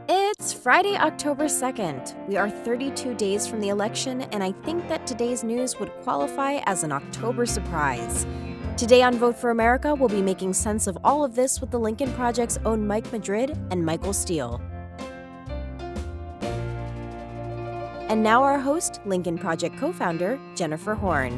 It's Friday, October 2nd. We are 32 days from the election, and I think that today's news would qualify as an October surprise. Today on Vote for America, we'll be making sense of all of this with the Lincoln Project's own Mike Madrid and Michael Steele. And now our host, Lincoln Project co-founder, Jennifer Horn.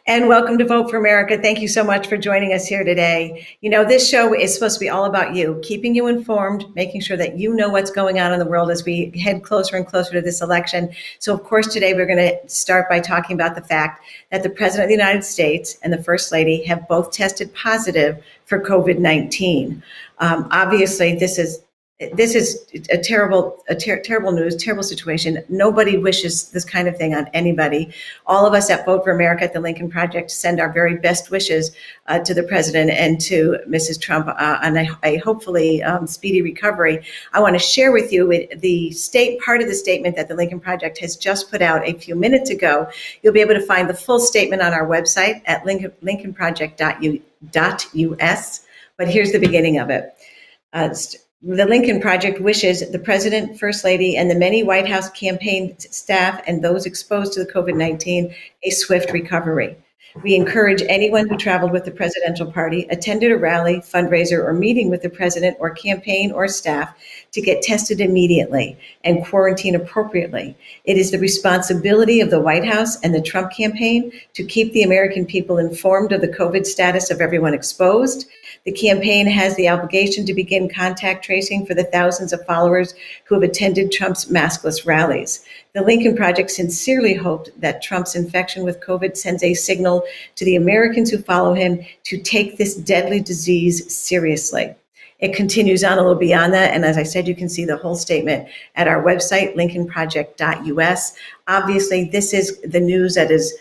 And welcome to Vote for America. Thank you so much for joining us here today. You know, this show is supposed to be all about you, keeping you informed, making sure that you know what's going on in the world as we head closer and closer to this election. So, of course, today we're going to start by talking about the fact that the President of the United States and the First Lady have both tested positive for COVID-19. Obviously, this is a terrible news, terrible situation. Nobody wishes this kind of thing on anybody. All of us at Vote for America at the Lincoln Project send our very best wishes to the president and to Mrs. Trump on a hopefully speedy recovery. I want to share with you the part of the statement that the Lincoln Project has just put out a few minutes ago. You'll be able to find the full statement on our website at lincolnproject.us. But here's the beginning of it. The Lincoln Project wishes the President, First Lady, and the many White House campaign staff and those exposed to the COVID-19 a swift recovery. We encourage anyone who traveled with the presidential party, attended a rally, fundraiser, or meeting with the president or campaign or staff to get tested immediately and quarantine appropriately. It is the responsibility of the White House and the Trump campaign to keep the American people informed of the COVID status of everyone exposed. The campaign has the obligation to begin contact tracing for the thousands of followers who have attended Trump's maskless rallies. The Lincoln Project sincerely hoped that Trump's infection with COVID sends a signal to the Americans who follow him to take this deadly disease seriously. It continues on a little beyond that, and as I said, you can see the whole statement at our website, lincolnproject.us. Obviously, this is the news that is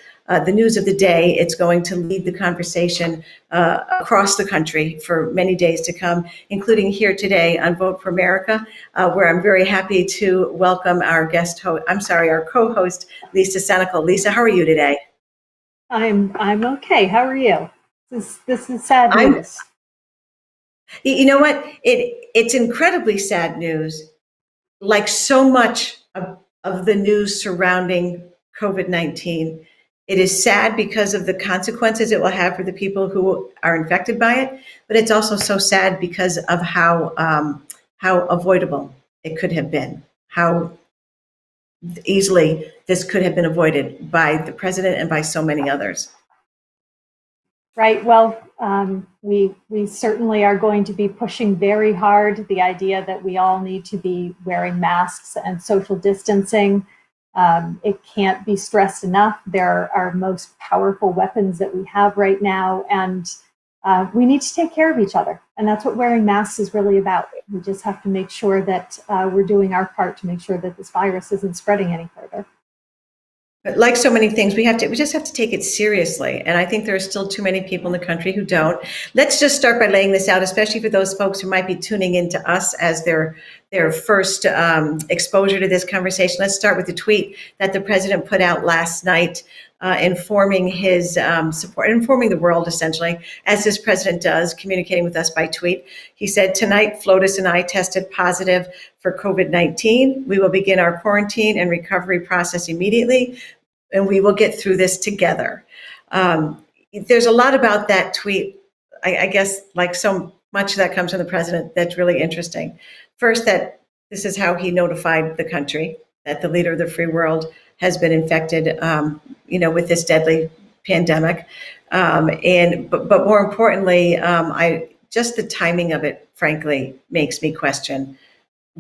the news of the day. It's going to lead the conversation across the country for many days to come, including here today on Vote for America, where I'm very happy to welcome our our co-host, Lisa Senecal. Lisa, how are you today? I'm okay. How are you? This is sad news. You know what? It's incredibly sad news, like so much of the news surrounding COVID-19. It is sad because of the consequences it will have for the people who are infected by it, but it's also so sad because of how avoidable it could have been, how easily this could have been avoided by the president and by so many others. Right. Well, we certainly are going to be pushing very hard the idea that we all need to be wearing masks and social distancing. It can't be stressed enough. They're our most powerful weapons that we have right now, and we need to take care of each other. And that's what wearing masks is really about. We just have to make sure that we're doing our part to make sure that this virus isn't spreading any further. But like so many things, we just have to take it seriously. And I think there are still too many people in the country who don't. Let's just start by laying this out, especially for those folks who might be tuning into us as their first exposure to this conversation. Let's start with the tweet that the president put out last night, informing his support, informing the world essentially, as this president does, communicating with us by tweet. He said, "Tonight, Flotus and I tested positive for COVID-19. We will begin our quarantine and recovery process immediately, and we will get through this together." There's a lot about that tweet, I guess, like so much that comes from the president, that's really interesting. First, that this is how he notified the country that the leader of the free world has been infected, with this deadly pandemic. But more importantly, just the timing of it, frankly, makes me question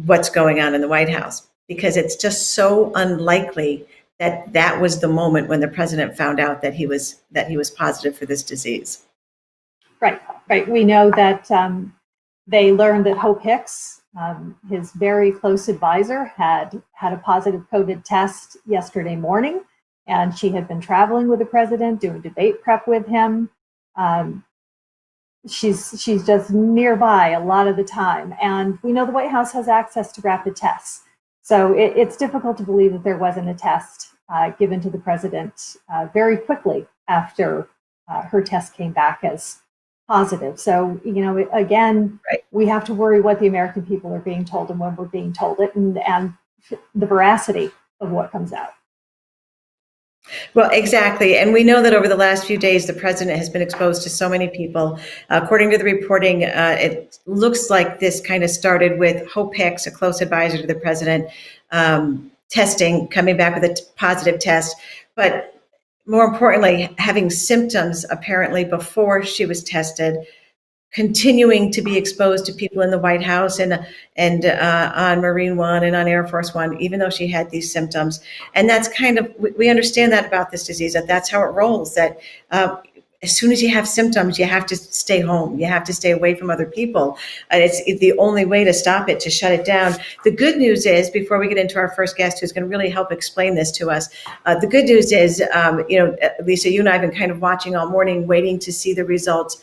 what's going on in the White House, because it's just so unlikely that was the moment when the president found out that he was positive for this disease. Right. We know that they learned that Hope Hicks, his very close advisor, had a positive COVID test yesterday morning, and she had been traveling with the president, doing debate prep with him. She's just nearby a lot of the time, and we know the White House has access to rapid tests. So it's difficult to believe that there wasn't a test given to the president very quickly after her test came back as positive. So, again, Right. we have to worry what the American people are being told and when we're being told it, and the veracity of what comes out. Well, exactly. And we know that over the last few days, the president has been exposed to so many people. According to the reporting, it looks like this kind of started with Hope Hicks, a close advisor to the president, coming back with a positive test. But more importantly, having symptoms apparently before she was tested, continuing to be exposed to people in the White House and on Marine One and on Air Force One, even though she had these symptoms. And that's kind of, we understand that about this disease, that's how it rolls, that as soon as you have symptoms, you have to stay home. You have to stay away from other people. It's the only way to stop it, to shut it down. The good news is, before we get into our first guest who's going to really help explain this to us, the good news is, Lisa, you and I have been kind of watching all morning, waiting to see the results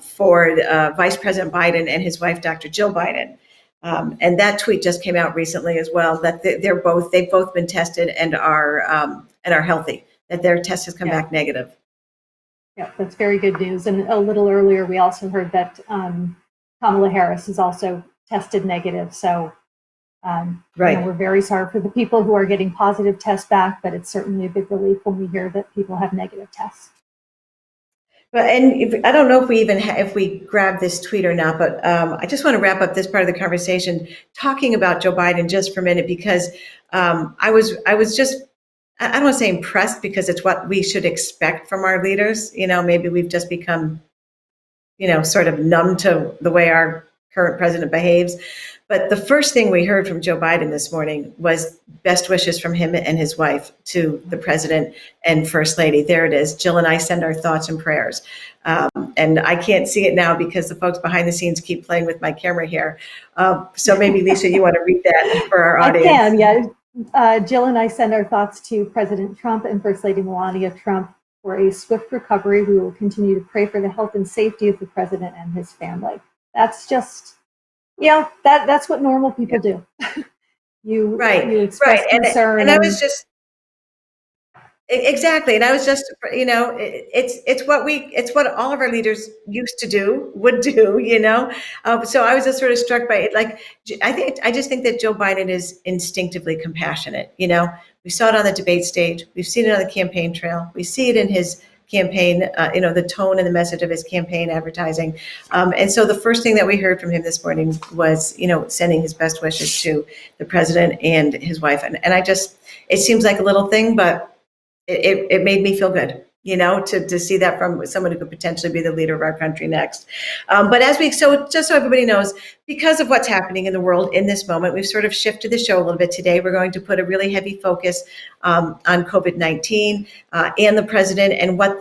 for Vice President Biden and his wife, Dr. Jill Biden. And that tweet just came out recently as well, that they've both been tested and are healthy, that their test has come back negative. Yeah, that's very good news. And a little earlier, we also heard that Kamala Harris is also tested negative. So right. We're very sorry for the people who are getting positive tests back, but it's certainly a big relief when we hear that people have negative tests. But I don't know if we even if we grab this tweet or not, but I just want to wrap up this part of the conversation talking about Joe Biden just for a minute, because I was just, I don't want to say impressed, because it's what we should expect from our leaders. Maybe we've just become, sort of numb to the way our current president behaves. But the first thing we heard from Joe Biden this morning was best wishes from him and his wife to the president and First Lady. There it is. Jill and I send our thoughts and prayers. And I can't see it now because the folks behind the scenes keep playing with my camera here. So maybe, Lisa, you want to read that for our audience? I can, yeah. Jill and I send our thoughts to President Trump and First Lady Melania Trump for a swift recovery. We will continue to pray for the health and safety of the president and his family. That's just, that's what normal people do. You express concern. And I was just, exactly. And I was just, it's what all of our leaders would do, So I was just sort of struck by it. Like, I just think that Joe Biden is instinctively compassionate. We saw it on the debate stage. We've seen it on the campaign trail. We see it in his campaign, the tone and the message of his campaign advertising. And so the first thing that we heard from him this morning was, sending his best wishes to the president and his wife. And it seems like a little thing, but it made me feel good, to see that from someone who could potentially be the leader of our country next. But just so everybody knows, because of what's happening in the world in this moment, we've sort of shifted the show a little bit today. We're going to put a really heavy focus on COVID-19 and the president, and what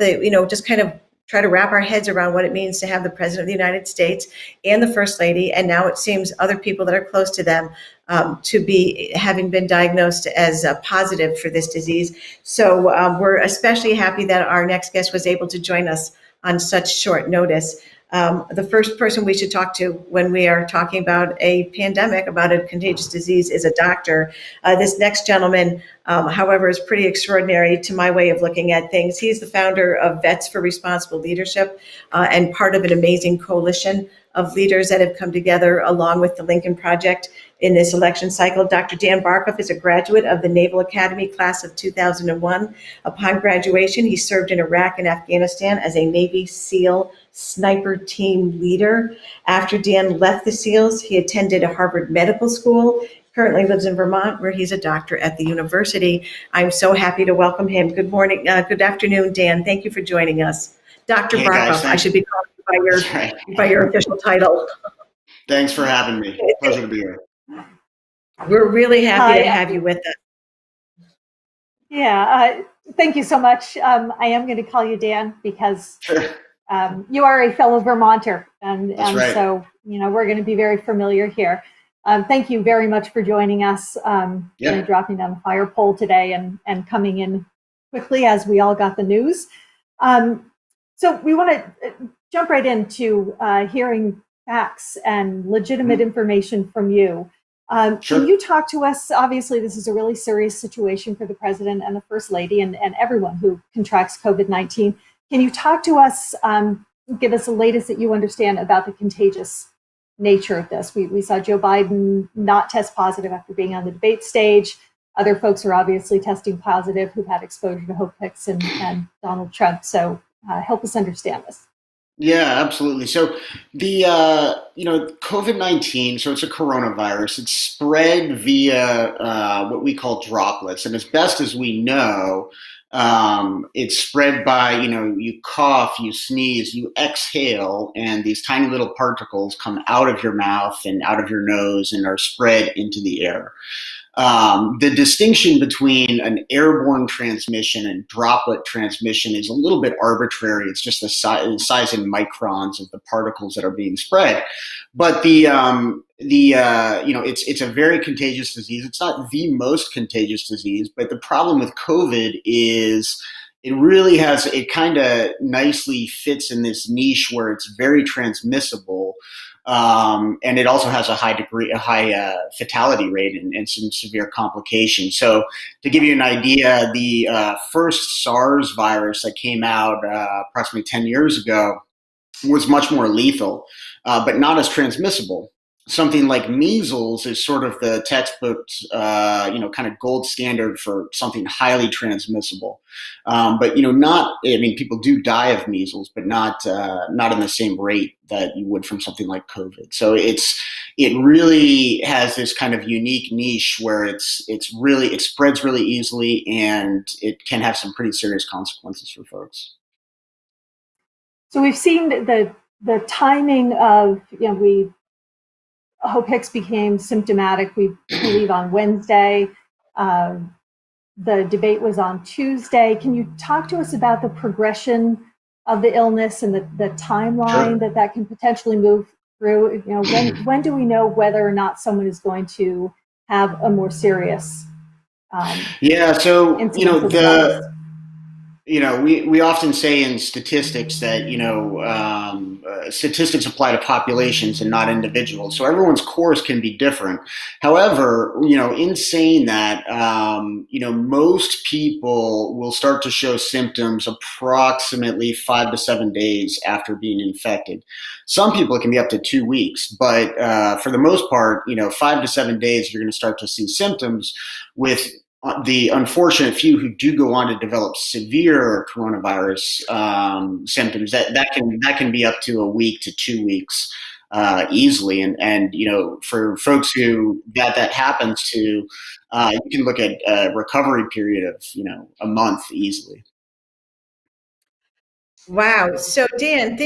just kind of try to wrap our heads around what it means to have the president of the United States and the First Lady, and now it seems other people that are close to them, to be having been diagnosed as positive for this disease. So we're especially happy that our next guest was able to join us on such short notice. The first person we should talk to when we are talking about a pandemic, about a contagious disease, is a doctor. This next gentleman, however, is pretty extraordinary to my way of looking at things. He's the founder of Vets for Responsible Leadership, and part of an amazing coalition of leaders that have come together along with the Lincoln Project in this election cycle. Dr. Dan Barkoff is a graduate of the Naval Academy class of 2001. Upon graduation, he served in Iraq and Afghanistan as a Navy SEAL sniper team leader. After Dan left the SEALs, he attended a Harvard Medical School, currently lives in Vermont, where he's a doctor at the university. I'm so happy to welcome him. Good morning, good afternoon, Dan. Thank you for joining us. Dr. Barkoff, I should be calling you by your official title. Thanks for having me. Pleasure to be here. We're really happy to have you with us. Yeah, thank you so much. I am going to call you Dan because you are a fellow Vermonter, and right. So we're going to be very familiar here. Thank you very much for joining us. Dropping down the fire pole today and coming in quickly as we all got the news. So we want to jump right into hearing facts and legitimate information from you. Sure. Can you talk to us? Obviously, this is a really serious situation for the president and the First Lady and everyone who contracts COVID-19. Can you talk to us, give us the latest that you understand about the contagious nature of this? We saw Joe Biden not test positive after being on the debate stage. Other folks are obviously testing positive who've had exposure to Hope Hicks and Donald Trump. So help us understand this. Yeah, absolutely. So the COVID-19, so it's a coronavirus. It's spread via what we call droplets, and as best as we know, it's spread by you cough, you sneeze, you exhale, and these tiny little particles come out of your mouth and out of your nose and are spread into the air. The distinction between an airborne transmission and droplet transmission is a little bit arbitrary. It's just the size in microns of the particles that are being spread. But it's a very contagious disease. It's not the most contagious disease, but the problem with COVID is it kind of nicely fits in this niche where it's very transmissible. And it also has a high fatality rate and some severe complications. So to give you an idea, the first SARS virus that came out approximately 10 years ago was much more lethal, but not as transmissible. Something like measles is sort of the textbook, kind of gold standard for something highly transmissible. But not. I mean, people do die of measles, but not in the same rate that you would from something like COVID. So it really has this kind of unique niche where it spreads really easily, and it can have some pretty serious consequences for folks. So we've seen the timing of, Hope Hicks became symptomatic, we believe, on Wednesday. The debate was on Tuesday. Can you talk to us about the progression of the illness and the timeline Sure. that can potentially move through? When do we know whether or not someone is going to have a more serious So incidence of illness? we often say in statistics that statistics apply to populations and not individuals. So everyone's course can be different. However, in saying that, most people will start to show symptoms approximately 5 to 7 days after being infected. Some people it can be up to 2 weeks, but for the most part, 5 to 7 days you're going to start to see symptoms, with the unfortunate few who do go on to develop severe coronavirus symptoms, that can be up to a week to 2 weeks easily. And for folks who that happens to, you can look at a recovery period of a month easily. Wow. So Dan,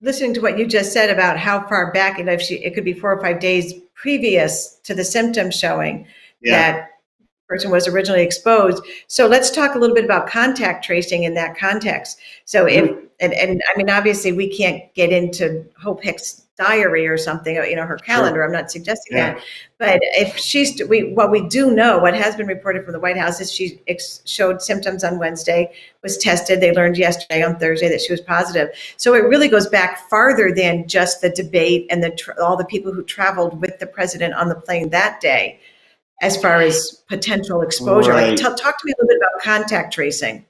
listening to what you just said about how far back, it could be 4 or 5 days previous to the symptoms showing that person was originally exposed. So let's talk a little bit about contact tracing in that context. So and I mean, obviously we can't get into Hope Hicks' diary or something, her calendar. Sure. I'm not suggesting that, but if what has been reported from the White House is she showed symptoms on Wednesday, was tested. They learned yesterday on Thursday that she was positive. So it really goes back farther than just the debate and all the people who traveled with the president on the plane that day, as far as potential exposure. Right. Like, talk to me a little bit about contact tracing.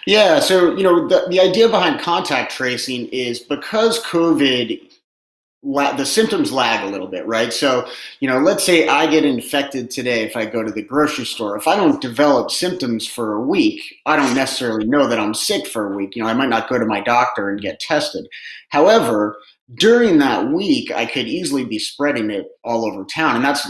Yeah, so the idea behind contact tracing is because COVID, the symptoms lag a little bit, right? So, let's say I get infected today if I go to the grocery store. If I don't develop symptoms for a week, I don't necessarily know that I'm sick for a week. I might not go to my doctor and get tested. However, during that week, I could easily be spreading it all over town. And that's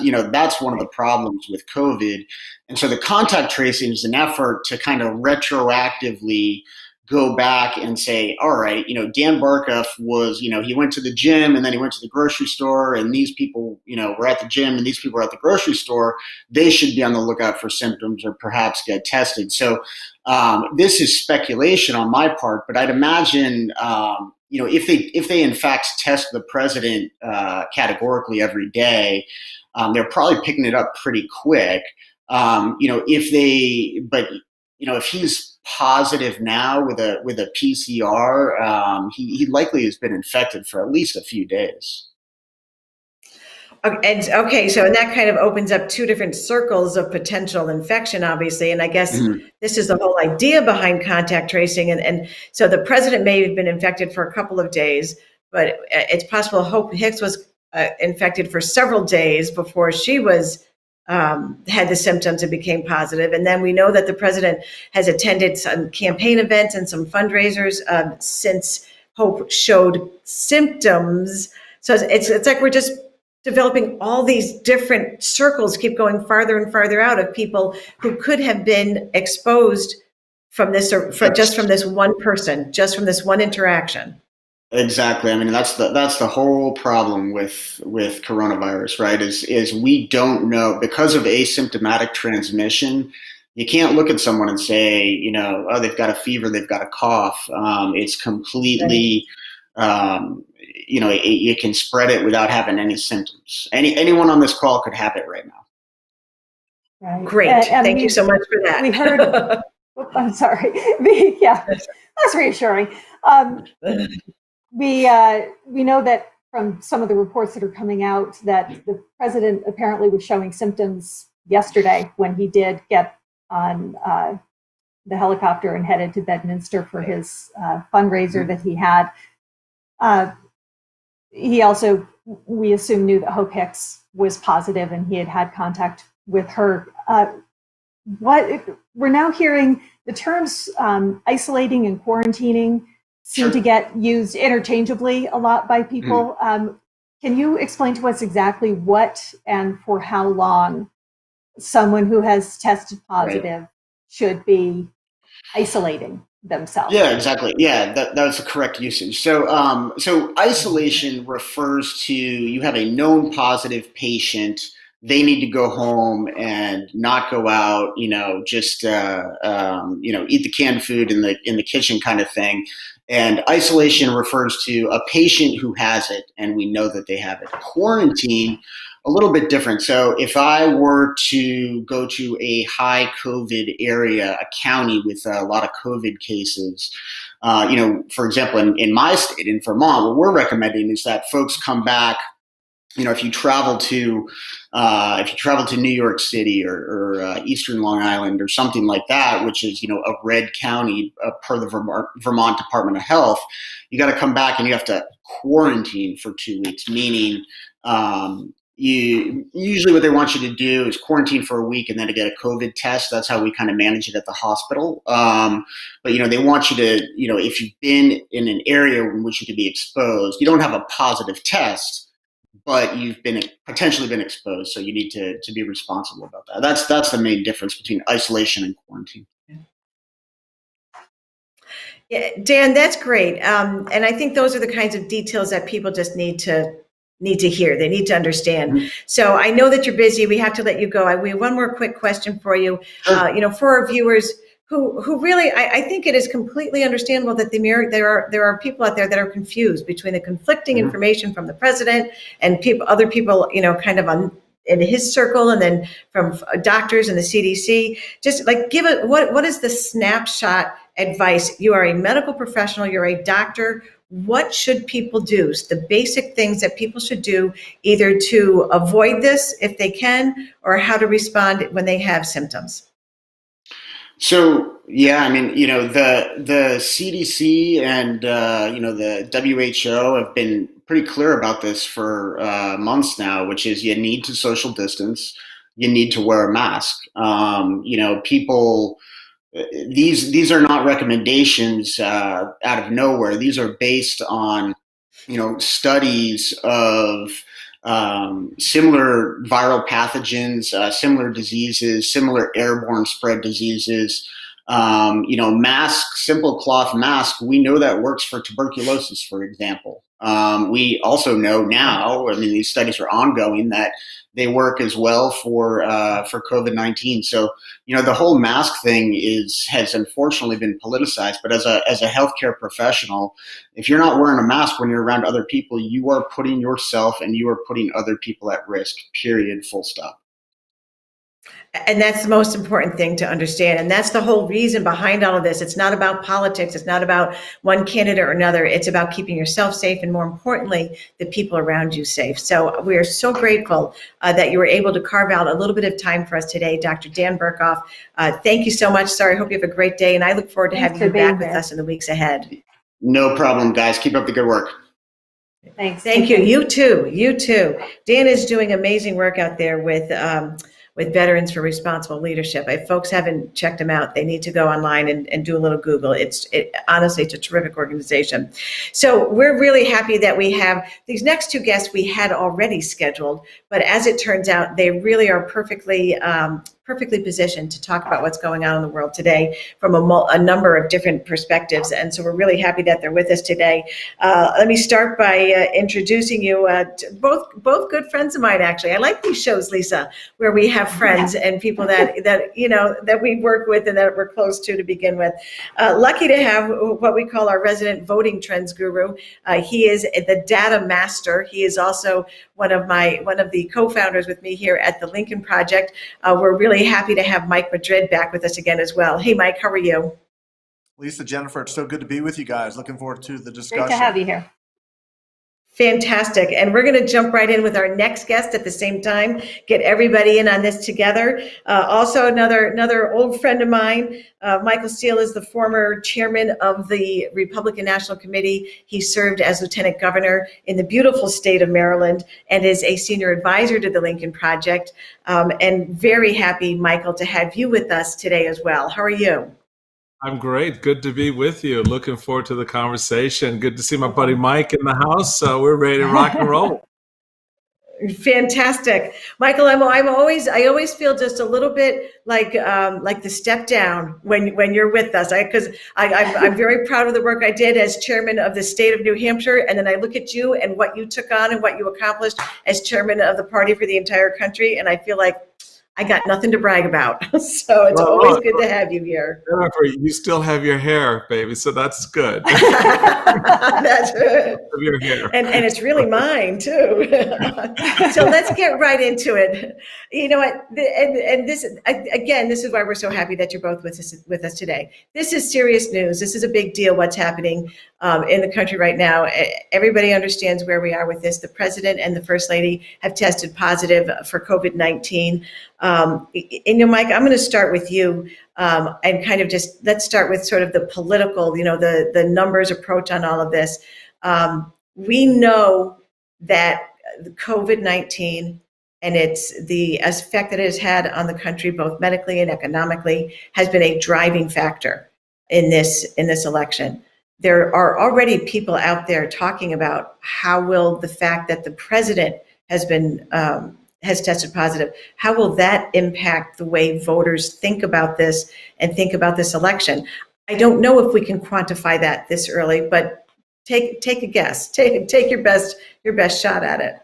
one of the problems with COVID. And so the contact tracing is an effort to kind of retroactively go back and say, all right, Dan Barkoff was, he went to the gym and then he went to the grocery store, and these people, were at the gym and these people were at the grocery store. They should be on the lookout for symptoms or perhaps get tested. So this is speculation on my part, but I'd imagine, if they in fact test the president categorically every day, they're probably picking it up pretty quick. If he's positive now with a PCR, he likely has been infected for at least a few days. Okay, so and that kind of opens up two different circles of potential infection, obviously. And I guess this is the whole idea behind contact tracing. And so the president may have been infected for a couple of days, but it's possible Hope Hicks was infected for several days before she was had the symptoms and became positive. And then we know that the president has attended some campaign events and some fundraisers since Hope showed symptoms. So it's like we're just developing all these different circles, keep going farther and farther out of people who could have been exposed from this, or just from this one person, just from this one interaction. Exactly. I mean, that's the whole problem with coronavirus, right? Is we don't know, because of asymptomatic transmission. You can't look at someone and say, oh, they've got a fever, they've got a cough. It's completely, you can spread it without having any symptoms. Anyone on this call could have it right now. Right. Great. Thank you so much for that. We heard. I'm sorry. Yeah, that's reassuring. We know that from some of the reports that are coming out that the president apparently was showing symptoms yesterday when he did get on the helicopter and headed to Bedminster for his fundraiser that he had. He also, we assume, knew that Hope Hicks was positive and he had had contact with her. We're now hearing the terms isolating and quarantining seem to get used interchangeably a lot by people. Can you explain to us exactly what and for how long someone who has tested positive should be isolating themselves? Yeah, exactly. Yeah, that's the correct usage. So, so isolation refers to, you have a known positive patient. They need to go home and not go out, just eat the canned food in the kitchen kind of thing. And isolation refers to a patient who has it, and we know that they have it. Quarantine, a little bit different. So if I were to go to a high COVID area, a county with a lot of COVID cases, for example, in my state, in Vermont, what we're recommending is that folks come back. If you travel to New York City or Eastern Long Island or something like that, which is a red county per the Vermont Department of Health, you got to come back and you have to quarantine for 2 weeks. Meaning, usually what they want you to do is quarantine for a week and then to get a COVID test. That's how we kind of manage it at the hospital. But they want you to, if you've been in an area in which you could be exposed, you don't have a positive test, but you've potentially been exposed, so you need to be responsible about that. That's the main difference between isolation and quarantine. Yeah, Dan, that's great, and I think those are the kinds of details that people just need to hear. They need to understand. Mm-hmm. So I know that you're busy. We have to let you go. We have one more quick question for you. Sure. For our viewers who really, I think it is completely understandable that there are people out there that are confused between the conflicting information from the president and other people, kind of in his circle, and then from doctors and the CDC. Just like give it, what is the snapshot advice? You are a medical professional, you're a doctor. What should people do? The basic things that people should do, either to avoid this if they can, or how to respond when they have symptoms. So, yeah, I mean, the CDC and, the WHO have been pretty clear about this for months now, which is you need to social distance, you need to wear a mask. People, these are not recommendations out of nowhere. These are based on, studies of similar viral pathogens, similar diseases, similar airborne spread diseases. Simple cloth mask, we know that works for tuberculosis, for example. We also know now, these studies are ongoing, that they work as well for COVID-19. So, the whole mask thing has unfortunately been politicized. But as a healthcare professional, if you're not wearing a mask when you're around other people, you are putting yourself and you are putting other people at risk. Period. Full stop. And that's the most important thing to understand. And that's the whole reason behind all of this. It's not about politics. It's not about one candidate or another. It's about keeping yourself safe and, more importantly, the people around you safe. So we are so grateful that you were able to carve out a little bit of time for us today, Dr. Dan Burkhoff. Thank you so much. Sorry, I hope you have a great day. And I look forward to having you back with us in the weeks ahead. No problem, guys. Keep up the good work. Thanks. Thank you. You too. You too. Dan is doing amazing work out there with Veterans for Responsible Leadership. If folks haven't checked them out, they need to go online and do a little Google. Honestly, it's a terrific organization. So we're really happy that we have these next two guests we had already scheduled, but as it turns out, they really are perfectly positioned to talk about what's going on in the world today from a number of different perspectives. And so we're really happy that they're with us today. Let me start by introducing you to both good friends of mine, actually. I like these shows, Lisa, where we have friends and people that we work with and that we're close to begin with. Lucky to have what we call our resident voting trends guru. He is the data master. He is also one of the co-founders with me here at the Lincoln Project. We're really happy to have Mike Madrid back with us again as well. Hey, Mike, how are you? Lisa, Jennifer, it's so good to be with you guys. Looking forward to the discussion. Great to have you here. Fantastic. And we're going to jump right in with our next guest at the same time, get everybody in on this together. Also, another old friend of mine, Michael Steele, is the former chairman of the Republican National Committee. He served as lieutenant governor in the beautiful state of Maryland and is a senior advisor to the Lincoln Project. And very happy, Michael, to have you with us today as well. How are you? I'm great. Good to be with you. Looking forward to the conversation. Good to see my buddy Mike in the house. So we're ready to rock and roll. Fantastic, Michael. I always feel just a little bit like the step down when you're with us. Because I'm very proud of the work I did as chairman of the state of New Hampshire, and then I look at you and what you took on and what you accomplished as chairman of the party for the entire country, and I feel like I got nothing to brag about. So it's always good to have you here. Jennifer, you still have your hair, baby, so that's good. That's good. Your hair. And it's really mine too. So let's get right into it. You know what? And this is why we're so happy that you're both with us today. This is serious news. This is a big deal. What's happening in the country right now? Everybody understands where we are with this. The president and the first lady have tested positive for COVID-19. And Mike, I'm going to start with you and kind of let's start with sort of the political, the numbers approach on all of this. We know that the COVID-19 and the effect that it has had on the country, both medically and economically, has been a driving factor in this election. There are already people out there talking about how will the fact that the president has tested positive, how will that impact the way voters think about this and think about this election? I don't know if we can quantify that this early, but take a guess. Take your best shot at it.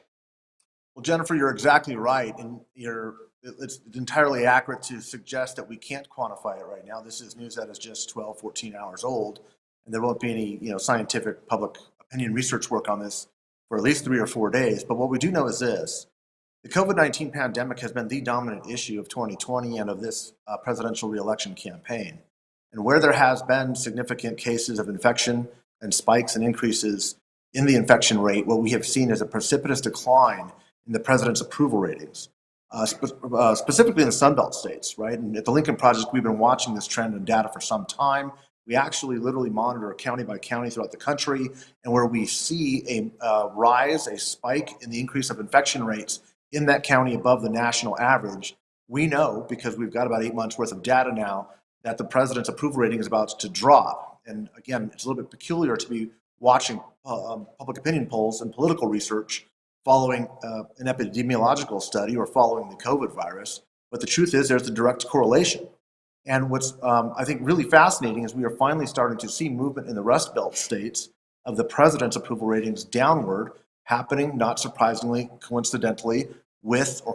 Well, Jennifer, you're exactly right, and it's entirely accurate to suggest that we can't quantify it right now. This is news that is just 12, 14 hours old, and there won't be any scientific public opinion research work on this for at least 3 or 4 days. But what we do know is this. The COVID-19 pandemic has been the dominant issue of 2020 and of this presidential reelection campaign. And where there has been significant cases of infection and spikes and increases in the infection rate, what we have seen is a precipitous decline in the president's approval ratings, specifically in the Sunbelt states, right? And at the Lincoln Project, we've been watching this trend and data for some time. We actually literally monitor county by county throughout the country, and where we see a spike in the increase of infection rates in that county above the national average, we know, because we've got about 8 months worth of data now, that the president's approval rating is about to drop. And again, it's a little bit peculiar to be watching public opinion polls and political research following an epidemiological study or following the COVID virus. But the truth is there's a direct correlation. And what's I think really fascinating is we are finally starting to see movement in the Rust Belt states of the president's approval ratings downward, happening, not surprisingly, coincidentally,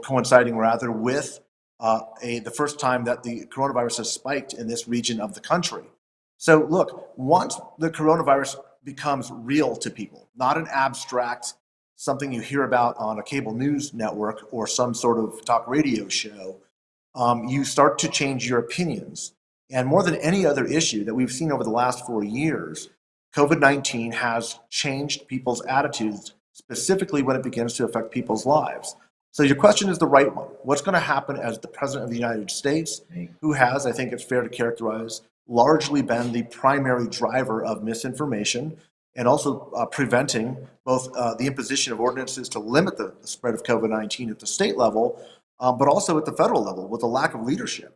coinciding with the first time that the coronavirus has spiked in this region of the country. So look, once the coronavirus becomes real to people, not an abstract, something you hear about on a cable news network or some sort of talk radio show, you start to change your opinions. And more than any other issue that we've seen over the last 4 years, COVID-19 has changed people's attitudes, specifically when it begins to affect people's lives. So your question is the right one. What's going to happen as the President of the United States, who has, I think it's fair to characterize, largely been the primary driver of misinformation and also preventing both the imposition of ordinances to limit the spread of COVID-19 at the state level, but also at the federal level with a lack of leadership.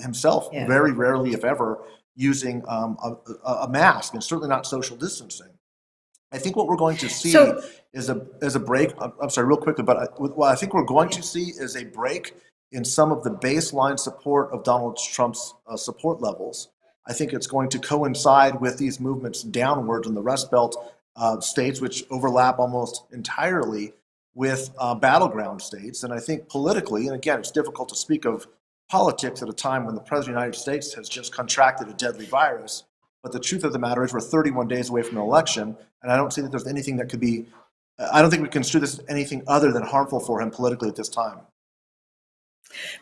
Himself, very rarely, if ever, using a mask, and certainly not social distancing. I think what we're going to see is a break. I'm sorry, real quickly, but what I think we're going to see is a break in some of the baseline support of Donald Trump's support levels. I think it's going to coincide with these movements downward in the Rust Belt states, which overlap almost entirely with battleground states. And I think politically, and again, it's difficult to speak of politics at a time when the President of the United States has just contracted a deadly virus. But the truth of the matter is we're 31 days away from an election, and I don't see that there's anything that could be, I don't think we can construe this as anything other than harmful for him politically at this time.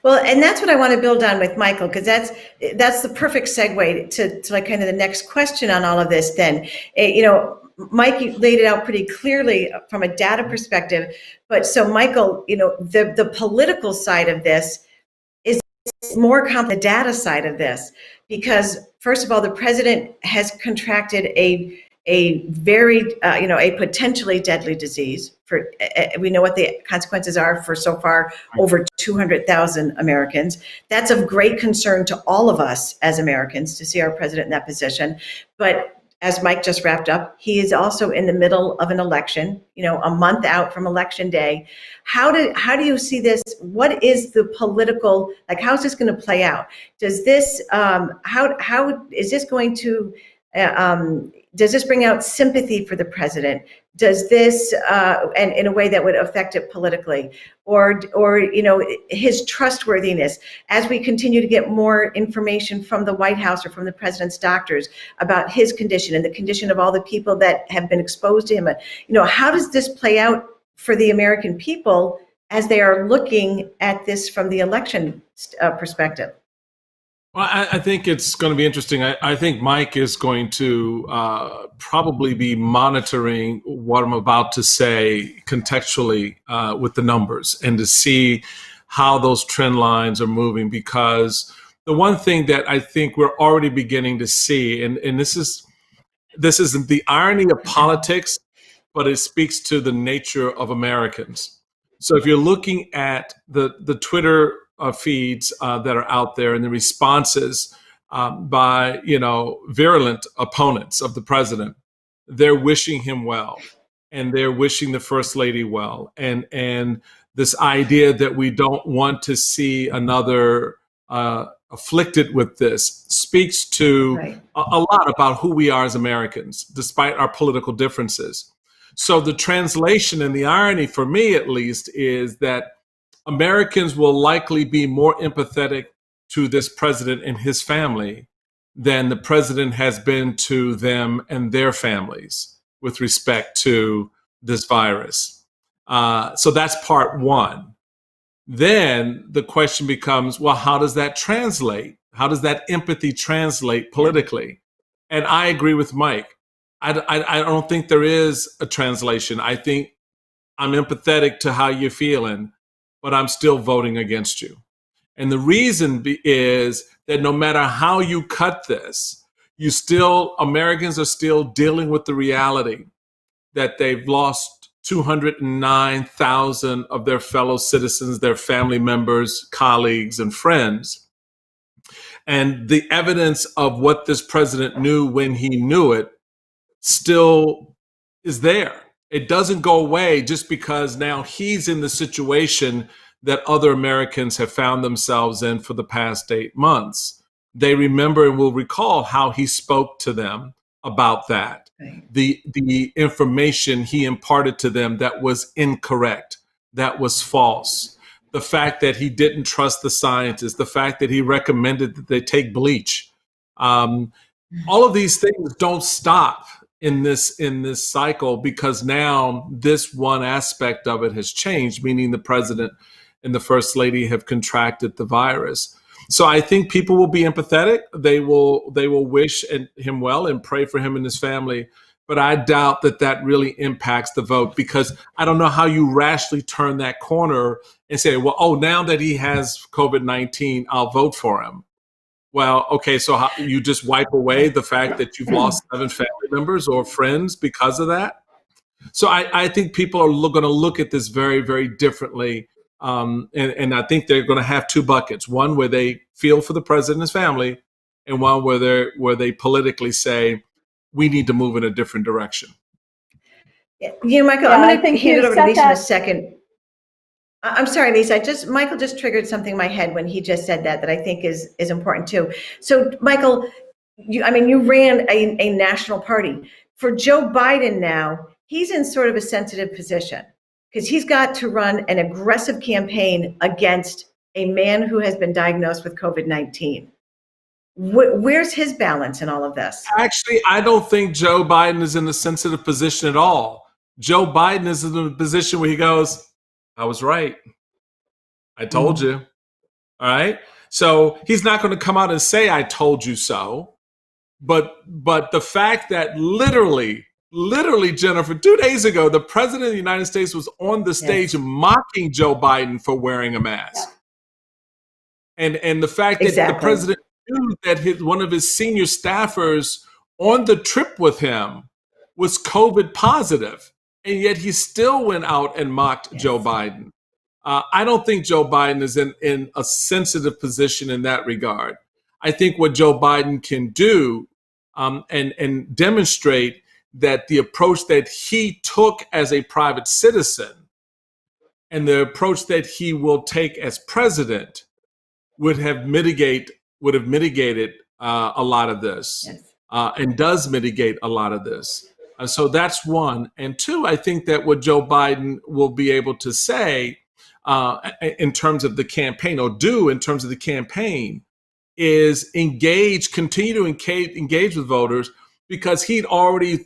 Well, and that's what I want to build on with Michael, because that's the perfect segue to like kind of the next question on all of this then. Mike, you laid it out pretty clearly from a data perspective, but so Michael, the political side of this is more complex, the data side of this, because first of all, the president has contracted a very, a potentially deadly disease. We know what the consequences are for so far over 200,000 Americans. That's of great concern to all of us as Americans to see our president in that position. But as Mike just wrapped up, he is also in the middle of an election, a month out from election day. How do you see this? What is the political, how is this going to play out? Does this, how is this going to, does this bring out sympathy for the president? Does this, and in a way that would affect it politically, or his trustworthiness as we continue to get more information from the White House or from the president's doctors about his condition and the condition of all the people that have been exposed to him? How does this play out for the American people as they are looking at this from the election perspective? Well, I think it's going to be interesting. I think Mike is going to probably be monitoring what I'm about to say contextually with the numbers and to see how those trend lines are moving. Because the one thing that I think we're already beginning to see, and this is the irony of politics, but it speaks to the nature of Americans. So if you're looking at the Twitter feeds that are out there and the responses by virulent opponents of the president, they're wishing him well, and they're wishing the first lady well, and this idea that we don't want to see another afflicted with this speaks to a lot about who we are as Americans, despite our political differences. So the translation and the irony, for me at least, is that Americans will likely be more empathetic to this president and his family than the president has been to them and their families with respect to this virus. So that's part one. Then the question becomes, well, how does that translate? How does that empathy translate politically? And I agree with Mike. I don't think there is a translation. I think I'm empathetic to how you're feeling, but I'm still voting against you. And the reason is that no matter how you cut this, Americans are still dealing with the reality that they've lost 209,000 of their fellow citizens, their family members, colleagues, and friends. And the evidence of what this president knew when he knew it still is there. It doesn't go away just because now he's in the situation that other Americans have found themselves in for the past 8 months. They remember and will recall how he spoke to them about that, the information he imparted to them that was incorrect, that was false, the fact that he didn't trust the scientists, the fact that he recommended that they take bleach. All of these things don't stop in this cycle, because now this one aspect of it has changed, meaning the president and the First Lady have contracted the virus. So I think people will be empathetic. They will wish him well and pray for him and his family. But I doubt that really impacts the vote, because I don't know how you rationally turn that corner and say, well, oh, now that he has COVID-19, I'll vote for him. Well, okay, so how, you just wipe away the fact that you've lost 7 family members or friends because of that? So I think people are going to look at this very, very differently. And I think they're going to have 2 buckets: one where they feel for the president and his family, and one where they politically say, we need to move in a different direction. Michael, Yeah, I'm I going to think hand you it over to said Lisa in a that- second. I'm sorry, Lisa. Michael just triggered something in my head when he just said that I think is important too. So, Michael, you ran a national party. For Joe Biden now, he's in sort of a sensitive position because he's got to run an aggressive campaign against a man who has been diagnosed with COVID-19. Where's his balance in all of this? Actually, I don't think Joe Biden is in a sensitive position at all. Joe Biden is in a position where he goes, I was right. I told you. All right. So he's not going to come out and say, I told you so. But the fact that literally, Jennifer, 2 days ago, the president of the United States was on the stage mocking Joe Biden for wearing a mask. And the fact that the president knew that one of his senior staffers on the trip with him was COVID positive, and yet he still went out and mocked Joe Biden. I don't think Joe Biden is in a sensitive position in that regard. I think what Joe Biden can do and demonstrate that the approach that he took as a private citizen and the approach that he will take as president would have mitigated a lot of this, and does mitigate a lot of this. So that's one. And two, I think that what Joe Biden will be able to say in terms of the campaign, or do in terms of the campaign, is continue to engage with voters, because he'd already,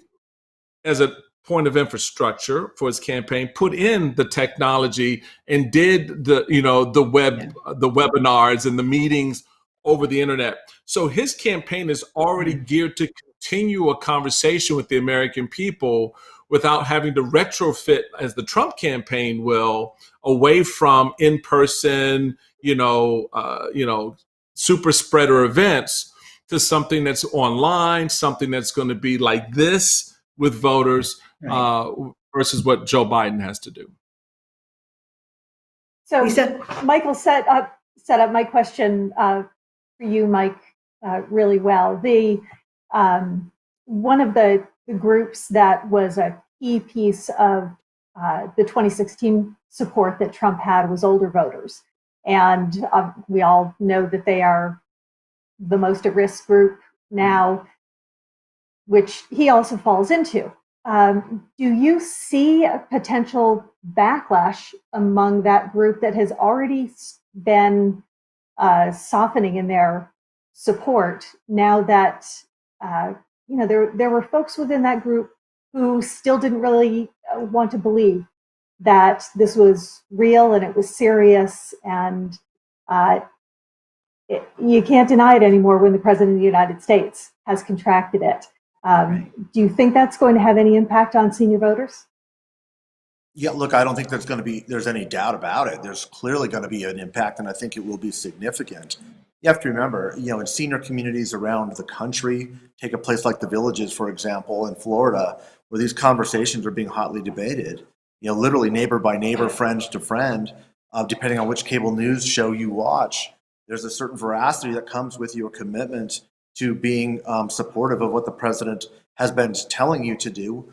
as a point of infrastructure for his campaign, put in the technology and did the webinars and the meetings over the internet. So his campaign is already geared to continue a conversation with the American people without having to retrofit, as the Trump campaign will, away from in-person, super spreader events, to something that's online, something that's going to be like this with voters, versus what Joe Biden has to do. So, Lisa? Michael set up my question for you, Mike, really well. One of the groups that was a key piece of the 2016 support that Trump had was older voters, and we all know that they are the most at risk group now, which he also falls into. Do you see a potential backlash among that group that has already been softening in their support, now that there were folks within that group who still didn't really want to believe that this was real and it was serious, and you can't deny it anymore when the president of the United States has contracted it. Do you think that's going to have any impact on senior voters? Yeah, look, I don't think there's any doubt about it. There's clearly going to be an impact, and I think it will be significant. You have to remember, in senior communities around the country, take a place like the Villages, for example, in Florida, where these conversations are being hotly debated, literally neighbor by neighbor, friend to friend, depending on which cable news show you watch. There's a certain veracity that comes with your commitment to being supportive of what the president has been telling you to do,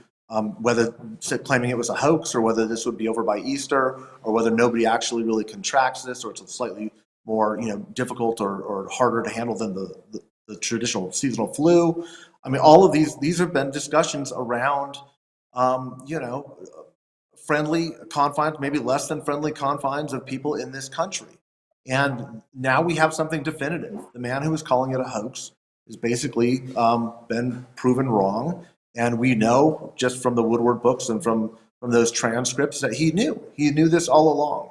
whether claiming it was a hoax, or whether this would be over by Easter, or whether nobody actually really contracts this, or it's a slightly more difficult or harder to handle than the traditional seasonal flu. I mean, all of these have been discussions around friendly confines, maybe less than friendly confines of people in this country. And now we have something definitive. The man who was calling it a hoax has basically been proven wrong. And we know just from the Woodward books and from those transcripts that he knew this all along.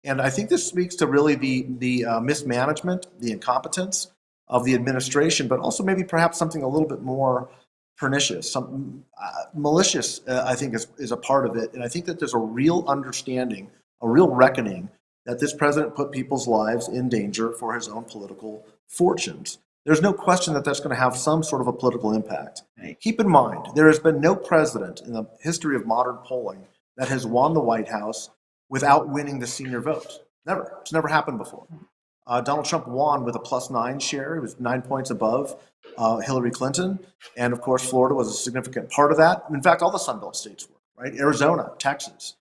And I think this speaks to really the mismanagement, the incompetence of the administration, but also maybe perhaps something a little bit more pernicious, some malicious, I think is a part of it. And I think that there's a real understanding, a real reckoning that this president put people's lives in danger for his own political fortunes. There's no question that that's going to have some sort of a political impact. Right. Keep in mind, there has been no president in the history of modern polling that has won the White House without winning the senior vote. Never. It's never happened before. Donald Trump won with a +9 share. He was 9 points above Hillary Clinton. And of course, Florida was a significant part of that. In fact, all the Sun Belt states were, right? Arizona, Texas,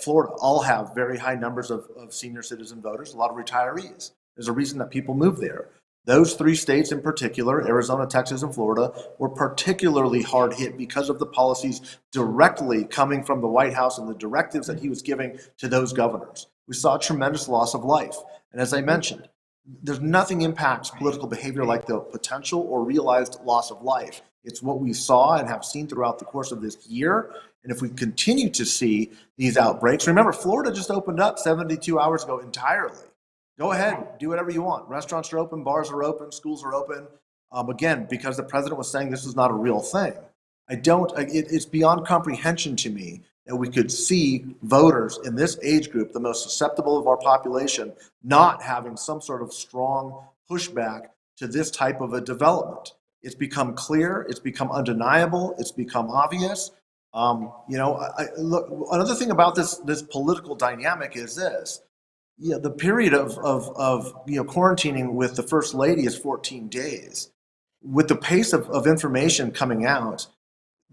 Florida, all have very high numbers of senior citizen voters, a lot of retirees. There's a reason that people move there. Those 3 states in particular, Arizona, Texas, and Florida, were particularly hard hit because of the policies directly coming from the White House and the directives that he was giving to those governors. We saw a tremendous loss of life. And as I mentioned, there's nothing impacts political behavior like the potential or realized loss of life. It's what we saw and have seen throughout the course of this year. And if we continue to see these outbreaks, remember, Florida just opened up 72 hours ago entirely. Go ahead, do whatever you want. Restaurants are open, bars are open, schools are open. Again, because the president was saying this is not a real thing. It's beyond comprehension to me that we could see voters in this age group, the most susceptible of our population, not having some sort of strong pushback to this type of a development. It's become clear, it's become undeniable, it's become obvious. Look, another thing about this political dynamic is this. Yeah, the period of quarantining with the First Lady is 14 days. With the pace of information coming out,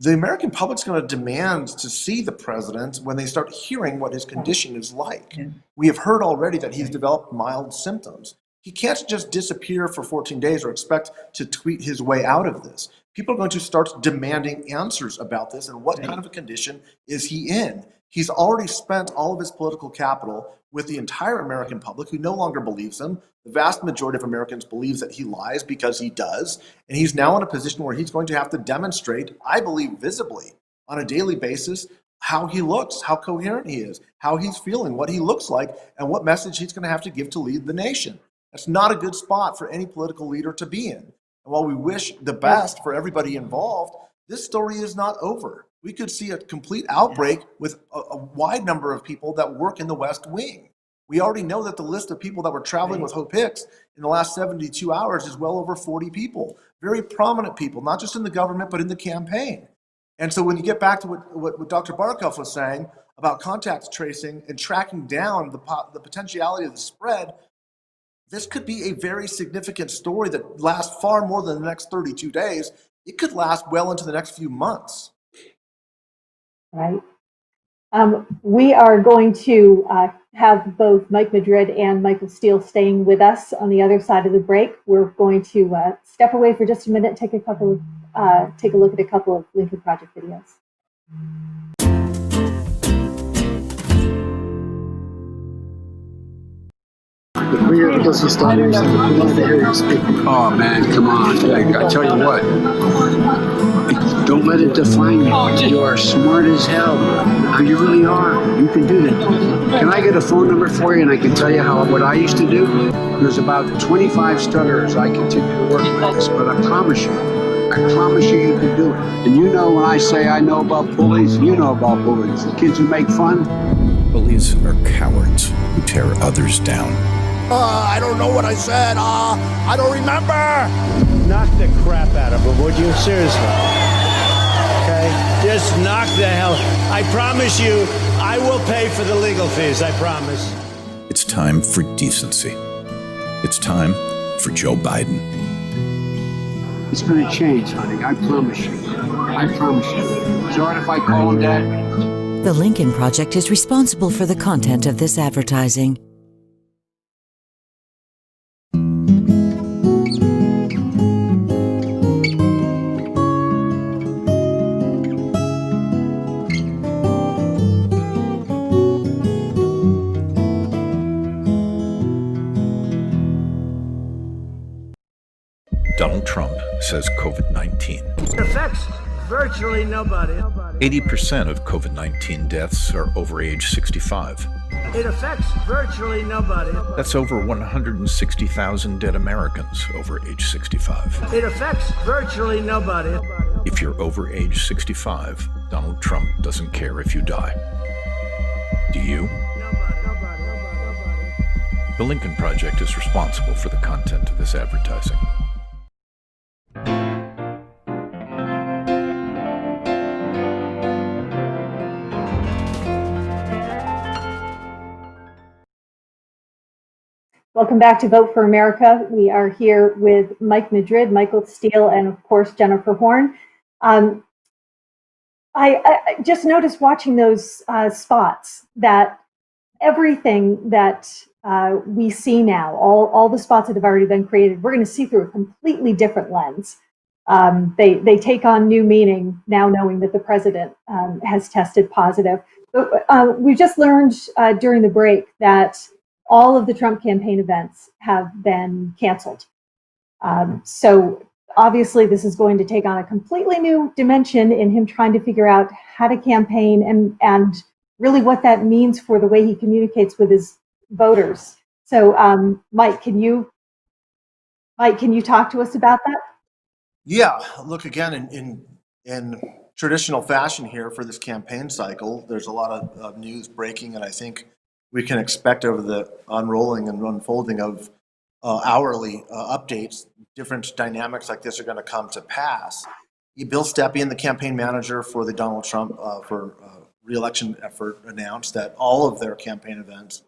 the American public's going to demand to see the president when they start hearing what his condition is like. Yeah. We have heard already that he's developed mild symptoms. He can't just disappear for 14 days or expect to tweet his way out of this. People are going to start demanding answers about this and what kind of a condition is he in. He's already spent all of his political capital with the entire American public who no longer believes him. The vast majority of Americans believes that he lies because he does. And he's now in a position where he's going to have to demonstrate, I believe visibly, on a daily basis, how he looks, how coherent he is, how he's feeling, what he looks like, and what message he's going to have to give to lead the nation. That's not a good spot for any political leader to be in. And while we wish the best for everybody involved, this story is not over. We could see a complete outbreak with a wide number of people that work in the West Wing. We already know that the list of people that were traveling with Hope Hicks in the last 72 hours is well over 40 people, very prominent people, not just in the government, but in the campaign. And so when you get back to what Dr. Barkoff was saying about contact tracing and tracking down the potentiality of the spread, this could be a very significant story that lasts far more than the next 32 days. It could last well into the next few months. Right. We are going to have both Mike Madrid and Michael Steele staying with us on the other side of the break. We're going to step away for just a minute, take a look at a couple of Lincoln Project videos. We're here because he started. We wanted to hear you speak. Oh man, come on! I tell you what. Don't let it define you. You are smart as hell. You really are. You can do that. Can I get a phone number for you and I can tell you what I used to do? There's about 25 stutterers I continue to work with, but I promise you you can do it. And you know when I say I know about bullies, you know about bullies. The kids who make fun. Bullies are cowards who tear others down. I don't know what I said. I don't remember. Knock the crap out of him, would you? Seriously. Okay? Just knock the hell. I promise you, I will pay for the legal fees. I promise. It's time for decency. It's time for Joe Biden. It's going to change, honey. I promise you. I promise you. Is it all right if I call him Dad? The Lincoln Project is responsible for the content of this advertising. Donald Trump says COVID-19. Affects virtually nobody. 80% of COVID-19 deaths are over age 65. It affects virtually nobody. That's over 160,000 dead Americans over age 65. It affects virtually nobody. If you're over age 65, Donald Trump doesn't care if you die. Do you? The Lincoln Project is responsible for the content of this advertising. Welcome back to Vote for America. We are here with Mike Madrid, Michael Steele, and of course, Jennifer Horn. I just noticed watching those spots that everything that we see now, all the spots that have already been created, we're going to see through a completely different lens. They take on new meaning now knowing that the president has tested positive. But we just learned during the break that all of the Trump campaign events have been canceled. So obviously this is going to take on a completely new dimension in him trying to figure out how to campaign and really what that means for the way he communicates with his voters. So Mike, can you talk to us about that? Yeah, look, again, in traditional fashion here for this campaign cycle, there's a lot of news breaking, and I think we can expect over the unrolling and unfolding of hourly updates, different dynamics like this are going to come to pass. Bill Stepien, the campaign manager for the Donald Trump re-election effort, announced that all of their campaign events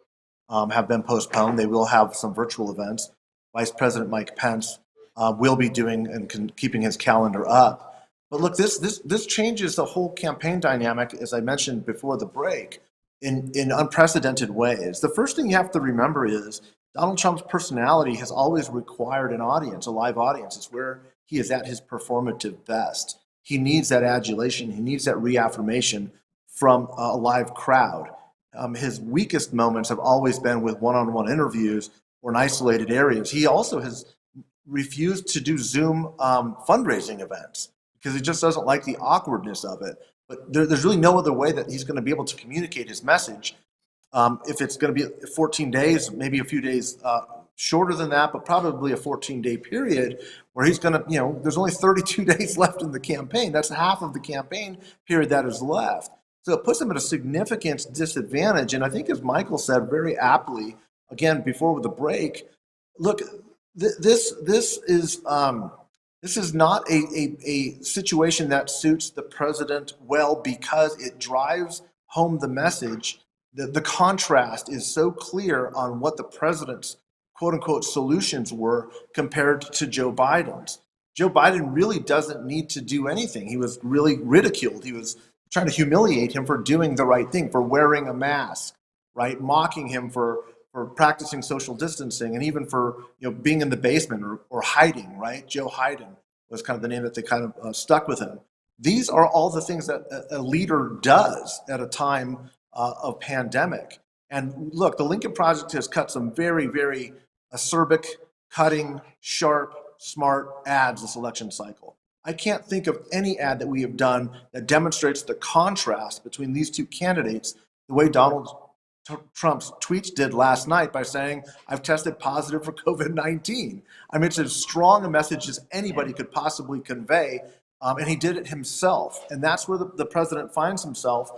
have been postponed. They will have some virtual events. Vice President Mike Pence will be doing and keeping his calendar up. But look, this changes the whole campaign dynamic, as I mentioned before the break, in unprecedented ways. The first thing you have to remember is Donald Trump's personality has always required an audience, a live audience. It's where he is at his performative best. He needs that adulation. He needs that reaffirmation from a live crowd. His weakest moments have always been with one-on-one interviews or in isolated areas. He also has refused to do Zoom fundraising events because he just doesn't like the awkwardness of it. But there's really no other way that he's going to be able to communicate his message. If it's going to be 14 days, maybe a few days shorter than that, but probably a 14-day period where he's going to, there's only 32 days left in the campaign. That's half of the campaign period that is left. So it puts him at a significant disadvantage. And I think, as Michael said very aptly, again, before with the break, look, this is not a situation that suits the president well because it drives home the message that the contrast is so clear on what the president's quote unquote solutions were compared to Joe Biden's. Joe Biden really doesn't need to do anything. He was really ridiculed. He was trying to humiliate him for doing the right thing, for wearing a mask, right? Mocking him for practicing social distancing, and even for being in the basement or hiding, right? Joe Biden was kind of the name that they kind of stuck with him. These are all the things that a leader does at a time of pandemic. And look, the Lincoln Project has cut some very, very acerbic, cutting, sharp, smart ads this election cycle. I can't think of any ad that we have done that demonstrates the contrast between these two candidates the way Donald Trump's tweets did last night by saying, I've tested positive for COVID-19. I mean, it's as strong a message as anybody could possibly convey, and he did it himself. And that's where the president finds himself,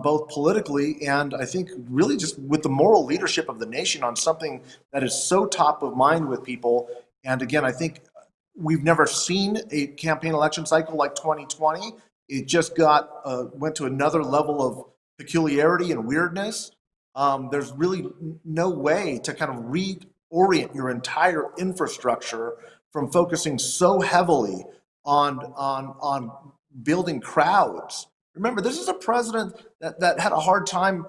both politically and I think really just with the moral leadership of the nation on something that is so top of mind with people. And again, I think we've never seen a campaign election cycle like 2020. It just went to another level of peculiarity and weirdness. There's really no way to kind of reorient your entire infrastructure from focusing so heavily on building crowds. Remember, this is a president that had a hard time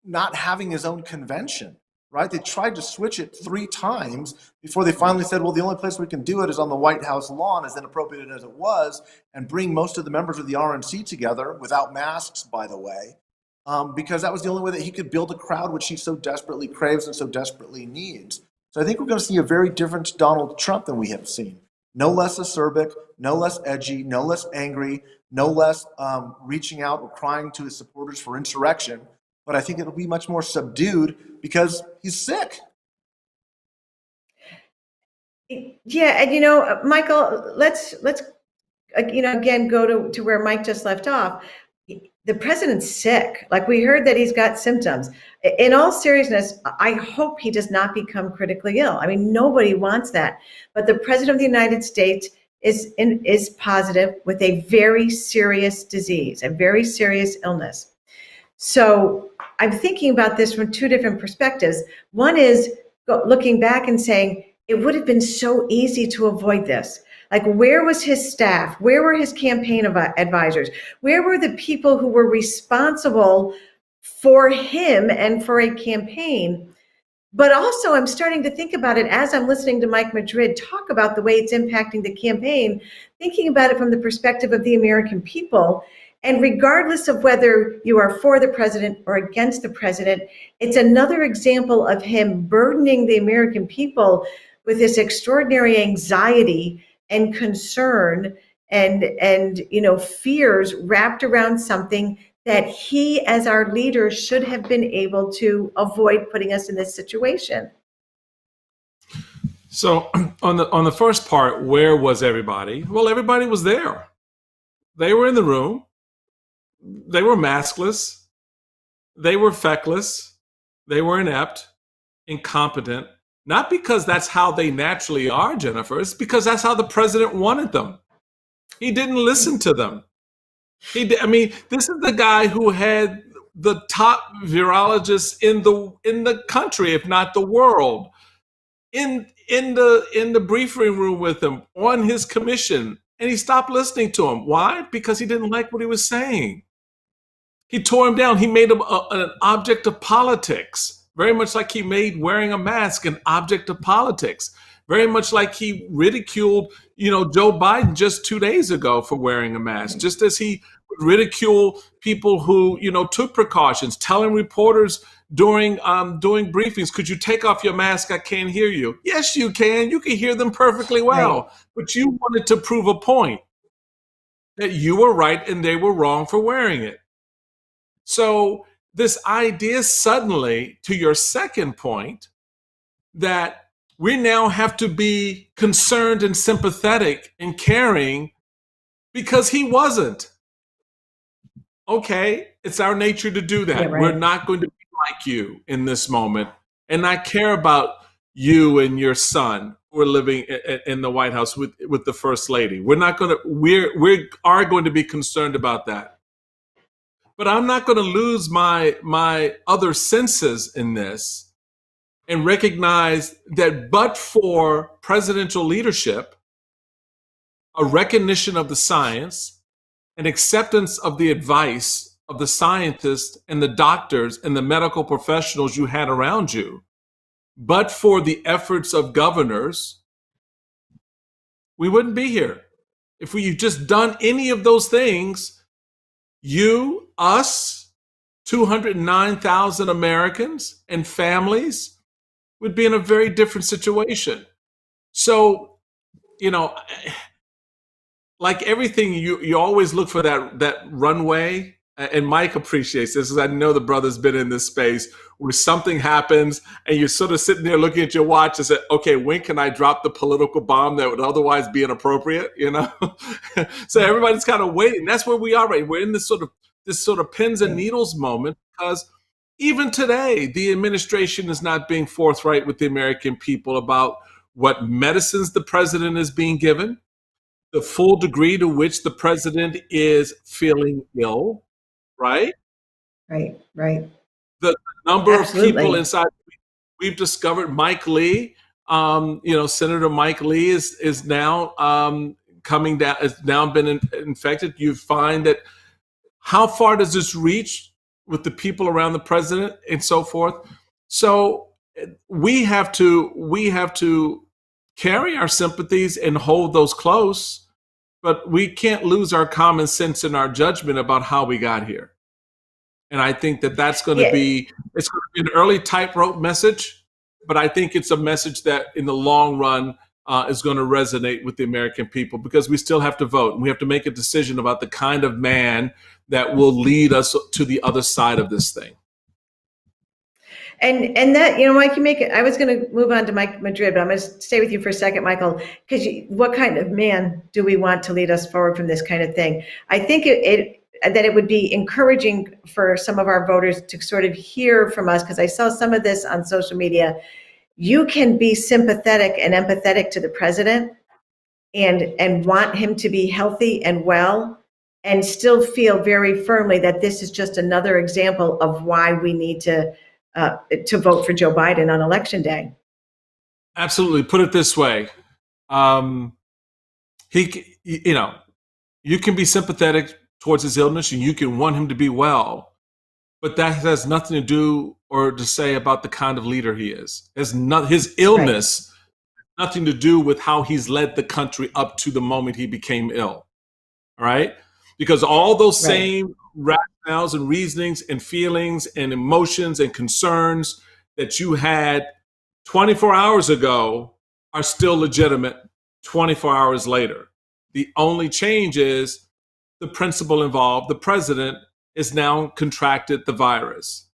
not having his own convention, right? They tried to switch it 3 times before they finally said, well, the only place we can do it is on the White House lawn, as inappropriate as it was, and bring most of the members of the RNC together without masks, by the way, because that was the only way that he could build a crowd which he so desperately craves and so desperately needs. So I think we're going to see a very different Donald Trump than we have seen. No less acerbic, no less edgy, no less angry, no less reaching out or crying to his supporters for insurrection, but I think it'll be much more subdued because he's sick. Yeah, and Michael, let's again go to where Mike just left off. The president's sick. Like, we heard that he's got symptoms. In all seriousness, I hope he does not become critically ill. I mean, nobody wants that. But the president of the United States is positive with a very serious disease, a very serious illness. So I'm thinking about this from two different perspectives. One is looking back and saying, it would have been so easy to avoid this. Like, where was his staff? Where were his campaign advisors? Where were the people who were responsible for him and for a campaign? But also, I'm starting to think about it as I'm listening to Mike Madrid talk about the way it's impacting the campaign, thinking about it from the perspective of the American people. And regardless of whether you are for the president or against the president, it's another example of him burdening the American people with this extraordinary anxiety and concern and fears wrapped around something that he, as our leader, should have been able to avoid putting us in this situation. So on the first part, where was everybody? Well, everybody was there. They were in the room. They were maskless. They were feckless. They were inept, incompetent. Not because that's how they naturally are, Jennifer. It's because that's how the president wanted them. He didn't listen to them. This is the guy who had the top virologists in the country, if not the world, in the briefing room with him on his commission, and he stopped listening to him. Why? Because he didn't like what he was saying. He tore him down. He made him an object of politics. Very much like he made wearing a mask an object of politics. Very much like he ridiculed, Joe Biden just 2 days ago for wearing a mask. Just as he ridicule people who, took precautions, telling reporters during briefings, could you take off your mask? I can't hear you. Yes, you can. You can hear them perfectly well. Right. But you wanted to prove a point that you were right and they were wrong for wearing it. So this idea suddenly, to your second point, that we now have to be concerned and sympathetic and caring because he wasn't. Okay, it's our nature to do that. Yeah, right. We're not going to be like you in this moment. And I care about you and your son who are living in the White House with the First Lady. We are going to be concerned about that. But I'm not going to lose my other senses in this and recognize that but for presidential leadership, a recognition of the science, an acceptance of the advice of the scientists and the doctors and the medical professionals you had around you, but for the efforts of governors, we wouldn't be here. If we had just done any of those things, you, us, 209,000 Americans and families would be in a very different situation. So, like everything, you always look for that runway. And Mike appreciates this, because I know the brother's been in this space where something happens and you're sort of sitting there looking at your watch and say, okay, when can I drop the political bomb that would otherwise be inappropriate? So everybody's kind of waiting. That's where we are, right? We're in this sort of pins and needles moment, because even today, the administration is not being forthright with the American people about what medicines the president is being given, the full degree to which the president is feeling ill. Right. The number Absolutely. Of people inside. We've discovered Mike Lee. Senator Mike Lee is now coming down. Has now been infected. You find that how far does this reach with the people around the president and so forth? So we have to carry our sympathies and hold those close. But we can't lose our common sense and our judgment about how we got here. And I think that's going to be an early tightrope message, but I think it's a message that in the long run is going to resonate with the American people, because we still have to vote and we have to make a decision about the kind of man that will lead us to the other side of this thing. And that, Mike, you make it. I was going to move on to Mike Madrid, but I'm going to stay with you for a second, Michael, because what kind of man do we want to lead us forward from this kind of thing? I think that it would be encouraging for some of our voters to sort of hear from us, because I saw some of this on social media. You can be sympathetic and empathetic to the president and want him to be healthy and well, and still feel very firmly that this is just another example of why we need to vote for Joe Biden on Election Day. Absolutely. Put it this way. You can be sympathetic towards his illness and you can want him to be well, but that has nothing to do or to say about the kind of leader he is. His illness, right, nothing to do with how he's led the country up to the moment he became ill. All right? Because all those same rationales and reasonings and feelings and emotions and concerns that you had 24 hours ago are still legitimate 24 hours later. The only change is the principle involved. The president is now contracted the virus.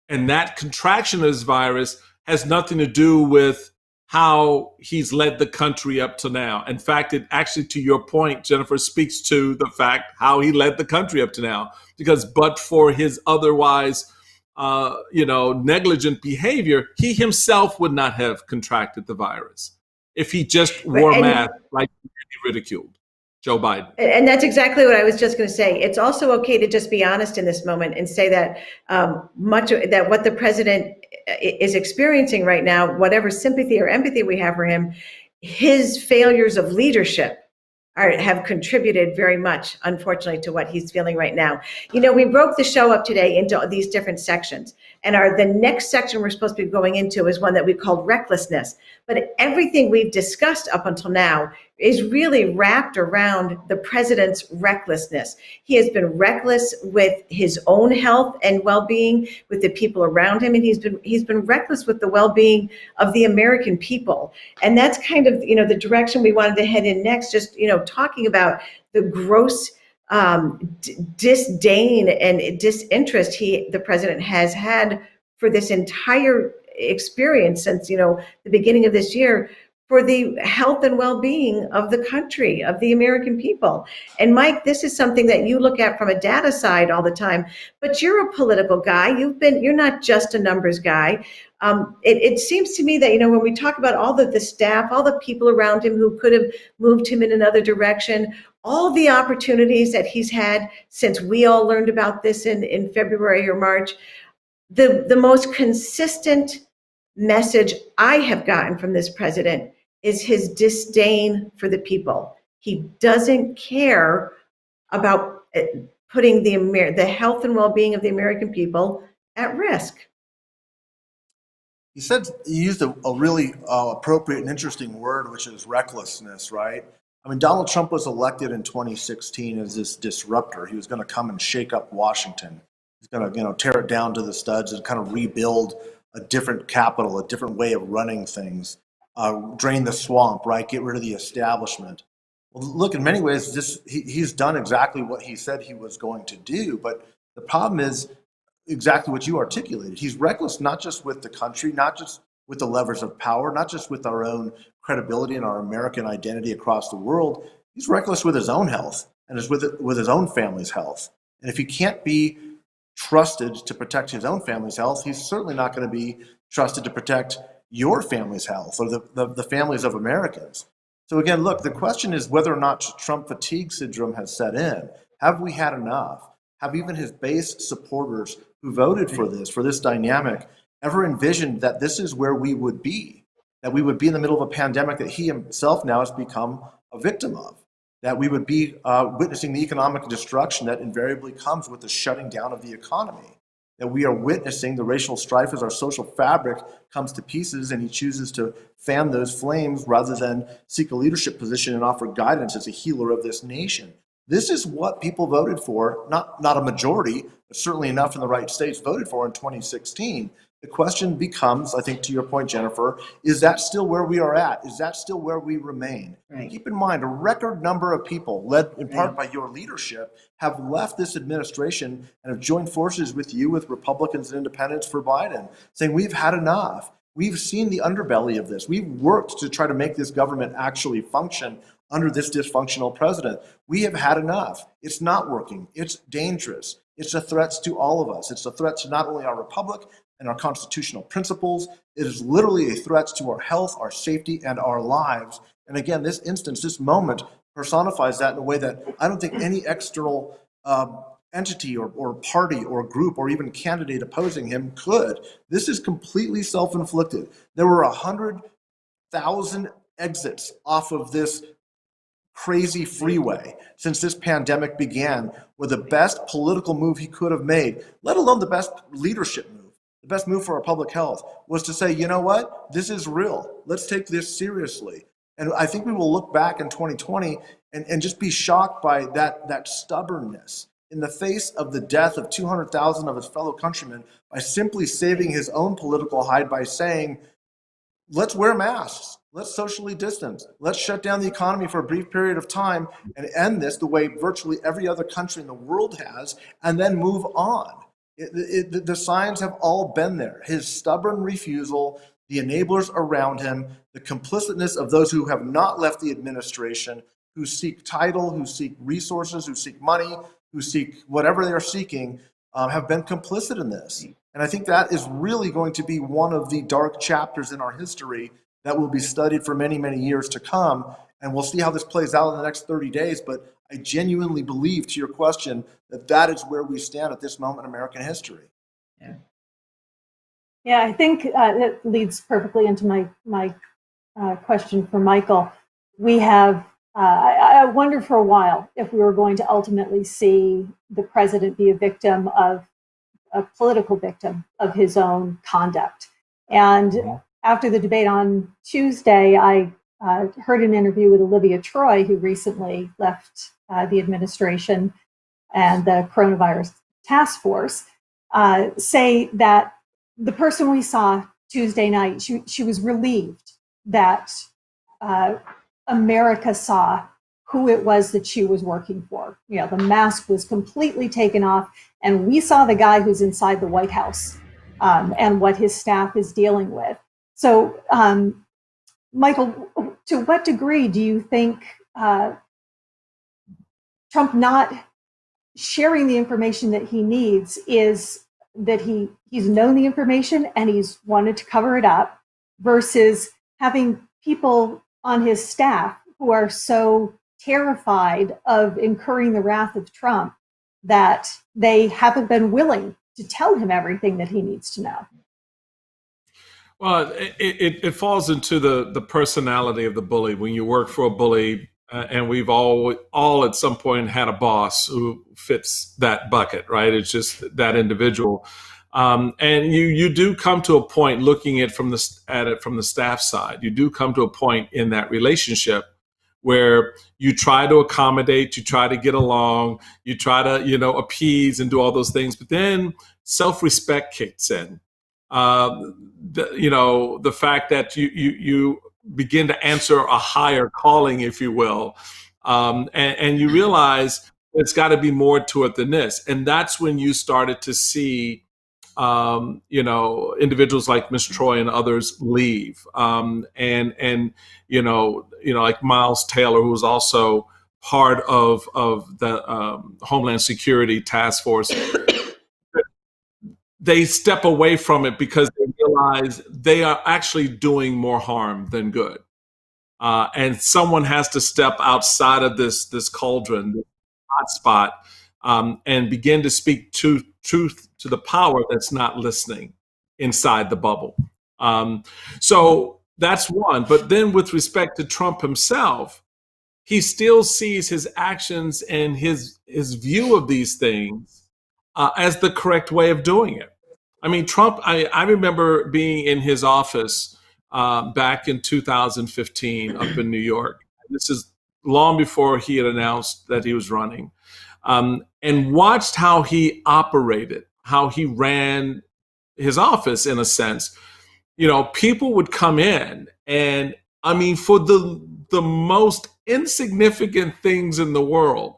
And that contraction of this virus has nothing to do with how he's led the country up to now. In fact, it actually, to your point, Jennifer, speaks to the fact how he led the country up to now. Because but for his otherwise, negligent behavior, he himself would not have contracted the virus if he just wore a mask like he ridiculed Joe Biden. And that's exactly what I was just going to say. It's also okay to just be honest in this moment and say that that what the president is experiencing right now, whatever sympathy or empathy we have for him, his failures of leadership have contributed very much, unfortunately, to what he's feeling right now. We broke the show up today into these different sections, and the next section we're supposed to be going into is one that we called recklessness. But everything we've discussed up until now is really wrapped around the president's recklessness. He has been reckless with his own health and well-being, with the people around him, and he's been reckless with the well-being of the American people. And that's kind of the direction we wanted to head in next. Just talking about the gross disdain and disinterest the president has had for this entire experience since the beginning of this year, for the health and well-being of the country, of the American people. And Mike, this is something that you look at from a data side all the time, but you're a political guy. You're not just a numbers guy. It seems to me that, when we talk about all the staff, all the people around him who could have moved him in another direction, all the opportunities that he's had since we all learned about this in February or March, the most consistent message I have gotten from this president is his disdain for the people. He doesn't care about putting the health and well-being of the American people at risk. He used a really appropriate and interesting word, which is recklessness, right? I mean, Donald Trump was elected in 2016 as this disruptor. He was going to come and shake up Washington. He's going to, tear it down to the studs and kind of rebuild a different capital, a different way of running things, drain the swamp, right? Get rid of the establishment. Well, look, in many ways, he's done exactly what he said he was going to do. But the problem is exactly what you articulated. He's reckless, not just with the country, not just with the levers of power, not just with our own credibility and our American identity across the world. He's reckless with his own health and is with his own family's health. And if he can't be trusted to protect his own family's health, he's certainly not going to be trusted to protect your family's health or the families of Americans. So again, look, the question is whether or not Trump fatigue syndrome has set in. Have we had enough? Have even his base supporters who voted for this dynamic, ever envisioned that this is where we would be? That we would be in the middle of a pandemic that he himself now has become a victim of? That we would be witnessing the economic destruction that invariably comes with the shutting down of the economy? That we are witnessing the racial strife as our social fabric comes to pieces and he chooses to fan those flames rather than seek a leadership position and offer guidance as a healer of this nation? This is what people voted for, not a majority, but certainly enough in the right states voted for in 2016. The question becomes, I think to your point, Jennifer, is that still where we are at? Is that still where we remain? Right. Keep in mind, a record number of people, led in part by your leadership, have left this administration and have joined forces with you, with Republicans and independents for Biden, saying we've had enough. We've seen the underbelly of this. We've worked to try to make this government actually function under this dysfunctional president. We have had enough. It's not working. It's dangerous. It's a threat to all of us. It's a threat to not only our republic and our constitutional principles. It is literally a threat to our health, our safety, and our lives. And again, this instance, this moment personifies that in a way that I don't think any external entity or party or group or even candidate opposing him could. This is completely self-inflicted. There were 100,000 exits off of this crazy freeway since this pandemic began, with the best political move he could have made, let alone the best leadership move. The best move for our public health was to say, you know what, this is real. Let's take this seriously. And I think we will look back in 2020 and just be shocked by that stubbornness in the face of the death of 200,000 of his fellow countrymen, by simply saving his own political hide by saying, let's wear masks, let's socially distance, let's shut down the economy for a brief period of time and end this the way virtually every other country in the world has, and then move on. The signs have all been there. His stubborn refusal, the enablers around him, the complicitness of those who have not left the administration, who seek title, who seek resources, who seek money, who seek whatever they're seeking, have been complicit in this. And I think that is really going to be one of the dark chapters in our history that will be studied for many, many years to come. And we'll see how this plays out in the next 30 days. But I genuinely believe, to your question, that is where we stand at this moment in American history. Yeah, I think that leads perfectly into my question for Michael. We have, I wonder for a while if we were going to ultimately see the president be a political victim of his own conduct. And after the debate on Tuesday, I heard an interview with Olivia Troy, who recently left the administration and the coronavirus task force, say that the person we saw Tuesday night, she was relieved that America saw who it was that she was working for. You know, the mask was completely taken off, and we saw the guy who's inside the White House and what his staff is dealing with. So, Michael, to what degree do you think Trump not sharing the information that he needs is that he's known the information and he's wanted to cover it up, versus having people on his staff who are so terrified of incurring the wrath of Trump that they haven't been willing to tell him everything that he needs to know? Well, it falls into the personality of the bully. When you work for a bully, and we've all at some point had a boss who fits that bucket, right? It's just that individual. And you do come to a point, looking at it from the staff side, you do come to a point in that relationship where you try to accommodate, you try to get along, you try to, appease and do all those things, but then self-respect kicks in. The fact that you begin to answer a higher calling, if you will, and you realize it's got to be more to it than this. And that's when you started to see, individuals like Ms. Troy and others leave, and like Miles Taylor, who was also part of the Homeland Security Task Force. They step away from it because they realize they are actually doing more harm than good. And someone has to step outside of this cauldron, this hotspot, and begin to speak truth to the power that's not listening inside the bubble. So that's one. But then with respect to Trump himself, he still sees his actions and his view of these things as the correct way of doing it. I mean, Trump, I remember being in his office back in 2015 up in New York. This is long before he had announced that he was running, and watched how he operated, how he ran his office in a sense, people would come in and for the most insignificant things in the world,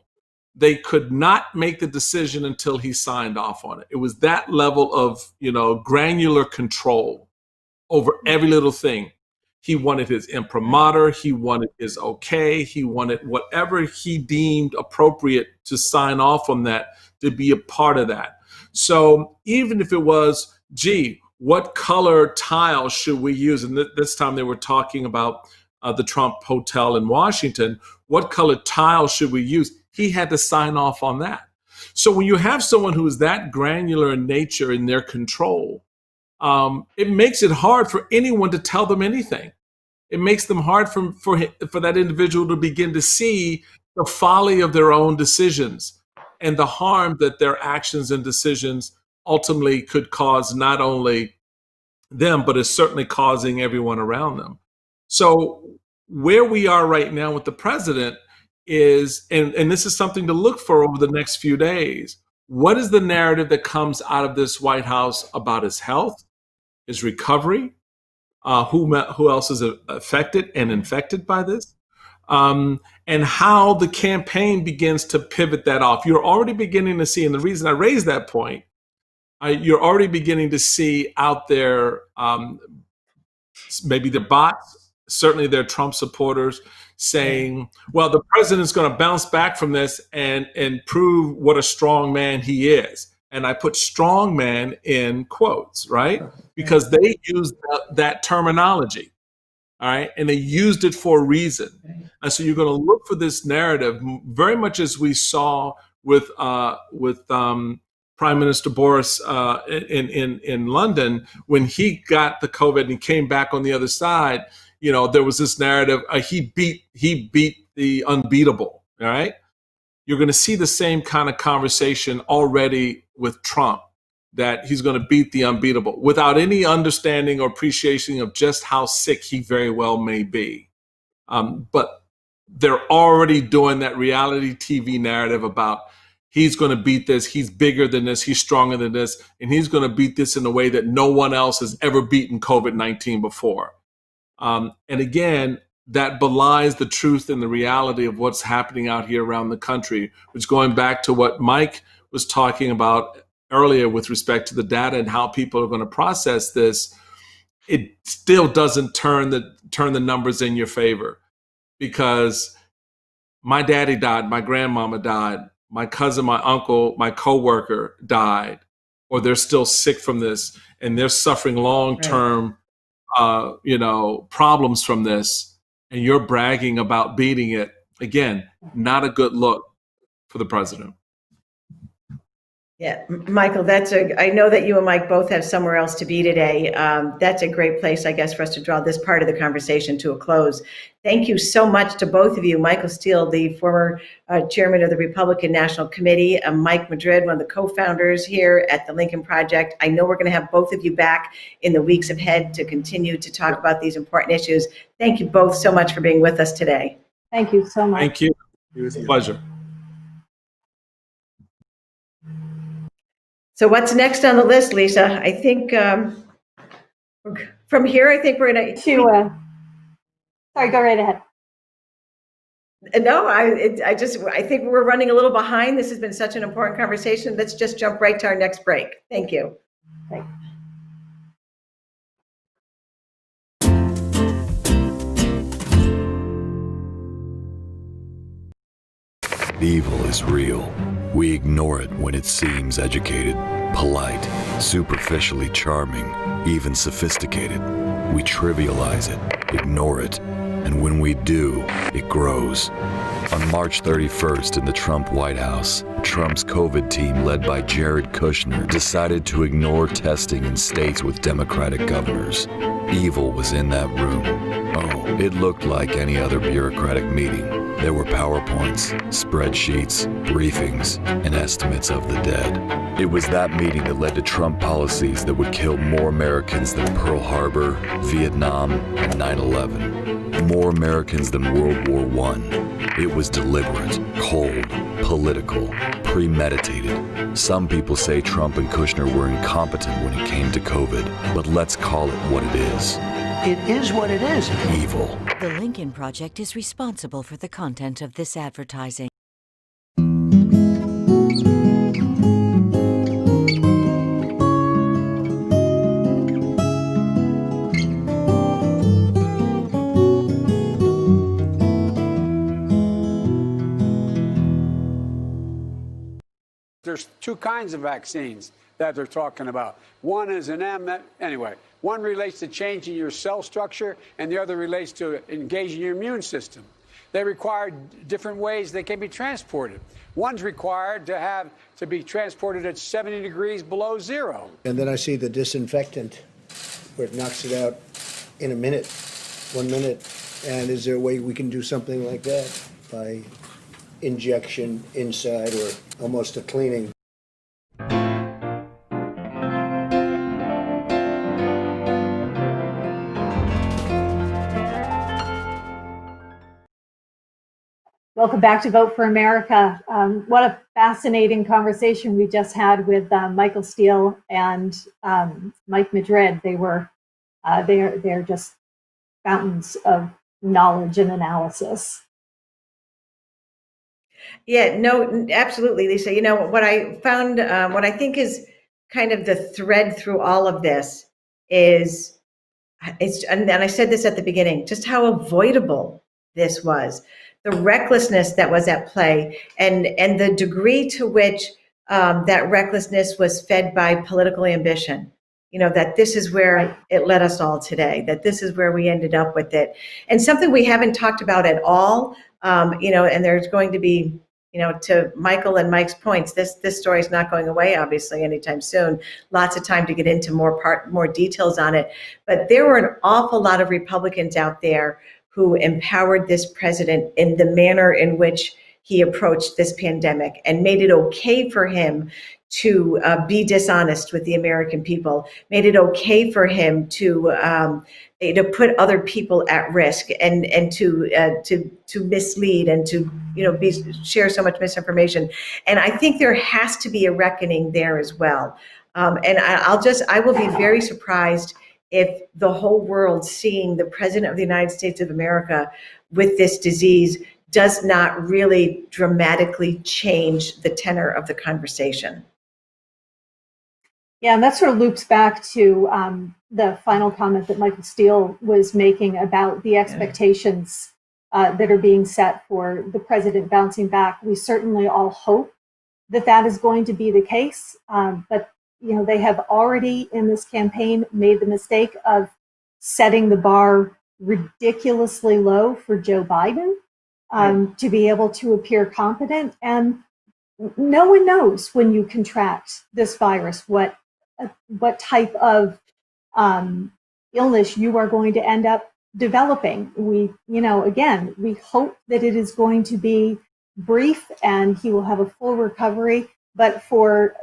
they could not make the decision until he signed off on it. It was that level of, granular control over every little thing. He wanted his imprimatur, he wanted his okay, he wanted whatever he deemed appropriate to sign off on that, to be a part of that. So even if it was, what color tile should we use? And this time they were talking about the Trump Hotel in Washington. What color tile should we use? He had to sign off on that. So when you have someone who is that granular in nature in their control, it makes it hard for anyone to tell them anything. It makes them hard for that individual to begin to see the folly of their own decisions and the harm that their actions and decisions ultimately could cause not only them, but is certainly causing everyone around them. So where we are right now with the president is, and this is something to look for over the next few days, what is the narrative that comes out of this White House about his health, his recovery, who else is affected and infected by this, and how the campaign begins to pivot that off. You're already beginning to see, and the reason I raise that point, you're already beginning to see out there, maybe the bots, certainly their Trump supporters, saying, well, the president's going to bounce back from this and prove what a strong man he is. And I put strong man in quotes, right? Because they used that terminology, all right? And they used it for a reason. And so you're going to look for this narrative very much as we saw with Prime Minister Boris in London when he got the COVID and he came back on the other side. There was this narrative, he beat the unbeatable, all right? You're going to see the same kind of conversation already with Trump, that he's going to beat the unbeatable without any understanding or appreciation of just how sick he very well may be. But they're already doing that reality TV narrative about he's going to beat this, he's bigger than this, he's stronger than this, and he's going to beat this in a way that no one else has ever beaten COVID-19 before. And again, that belies the truth and the reality of what's happening out here around the country, which going back to what Mike was talking about earlier with respect to the data and how people are going to process this, it still doesn't turn the numbers in your favor, because my daddy died, my grandmama died, my cousin, my uncle, my coworker died, or they're still sick from this and they're suffering long-term problems from this, and you're bragging about beating it. Again, not a good look for the president. Yeah, Michael, I know that you and Mike both have somewhere else to be today. That's a great place, I guess, for us to draw this part of the conversation to a close. Thank you so much to both of you. Michael Steele, the former chairman of the Republican National Committee, Mike Madrid, one of the co-founders here at the Lincoln Project. I know we're going to have both of you back in the weeks ahead to continue to talk about these important issues. Thank you both so much for being with us today. Thank you so much. Thank you. It was a pleasure. So what's next on the list, Lisa? I think from here, I think we're going to... Sorry, go right ahead. No, I think we're running a little behind. This has been such an important conversation. Let's just jump right to our next break. Thank you. Thanks. Evil is real. We ignore it when it seems educated, polite, superficially charming, even sophisticated. We trivialize it, ignore it, and when we do, it grows. On March 31st in the Trump White House, Trump's COVID team led by Jared Kushner decided to ignore testing in states with Democratic governors. Evil was in that room. Oh, it looked like any other bureaucratic meeting. There were PowerPoints, spreadsheets, briefings, and estimates of the dead. It was that meeting that led to Trump policies that would kill more Americans than Pearl Harbor, Vietnam, and 9/11. More Americans than World War I. It was deliberate, cold, political, premeditated. Some people say Trump and Kushner were incompetent when it came to COVID, but let's call it what it is. It is what it is. Evil. The Lincoln Project is responsible for the content of this advertising. There's two kinds of vaccines that they're talking about. One is anyway, one relates to changing your cell structure and the other relates to engaging your immune system. They require different ways they can be transported. One's required to be transported at 70 degrees below zero. And then I see the disinfectant where it knocks it out in a minute, 1 minute. And is there a way we can do something like that by injection inside or almost a cleaning? Welcome back to Vote for America. What a fascinating conversation we just had with Michael Steele and Mike Madrid. They're just fountains of knowledge and analysis. Yeah, no, absolutely, Lisa. You know, what I found, what I think is kind of the thread through all of this is, and I said this at the beginning, just how avoidable this was. The recklessness that was at play and the degree to which that recklessness was fed by political ambition. You know, that this is where it led us all today, that this is where we ended up with it. And something we haven't talked about at all, you know, and there's going to be, you know, to Michael and Mike's points, this story is not going away, obviously, anytime soon. Lots of time to get into more details on it. But there were an awful lot of Republicans out there who empowered this president in the manner in which he approached this pandemic and made it okay for him to be dishonest with the American people, made it okay for him to put other people at risk and to mislead and to, you know, share so much misinformation. And I think there has to be a reckoning there as well. And I will be very surprised if the whole world seeing the President of the United States of America with this disease does not really dramatically change the tenor of the conversation. Yeah, and that sort of loops back to the final comment that Michael Steele was making about the expectations that are being set for the president bouncing back. We certainly all hope that that is going to be the case, but you know, they have already in this campaign made the mistake of setting the bar ridiculously low for Joe Biden to be able to appear competent. And no one knows when you contract this virus what type of illness you are going to end up developing. We, you know, again, we hope that it is going to be brief and he will have a full recovery. But for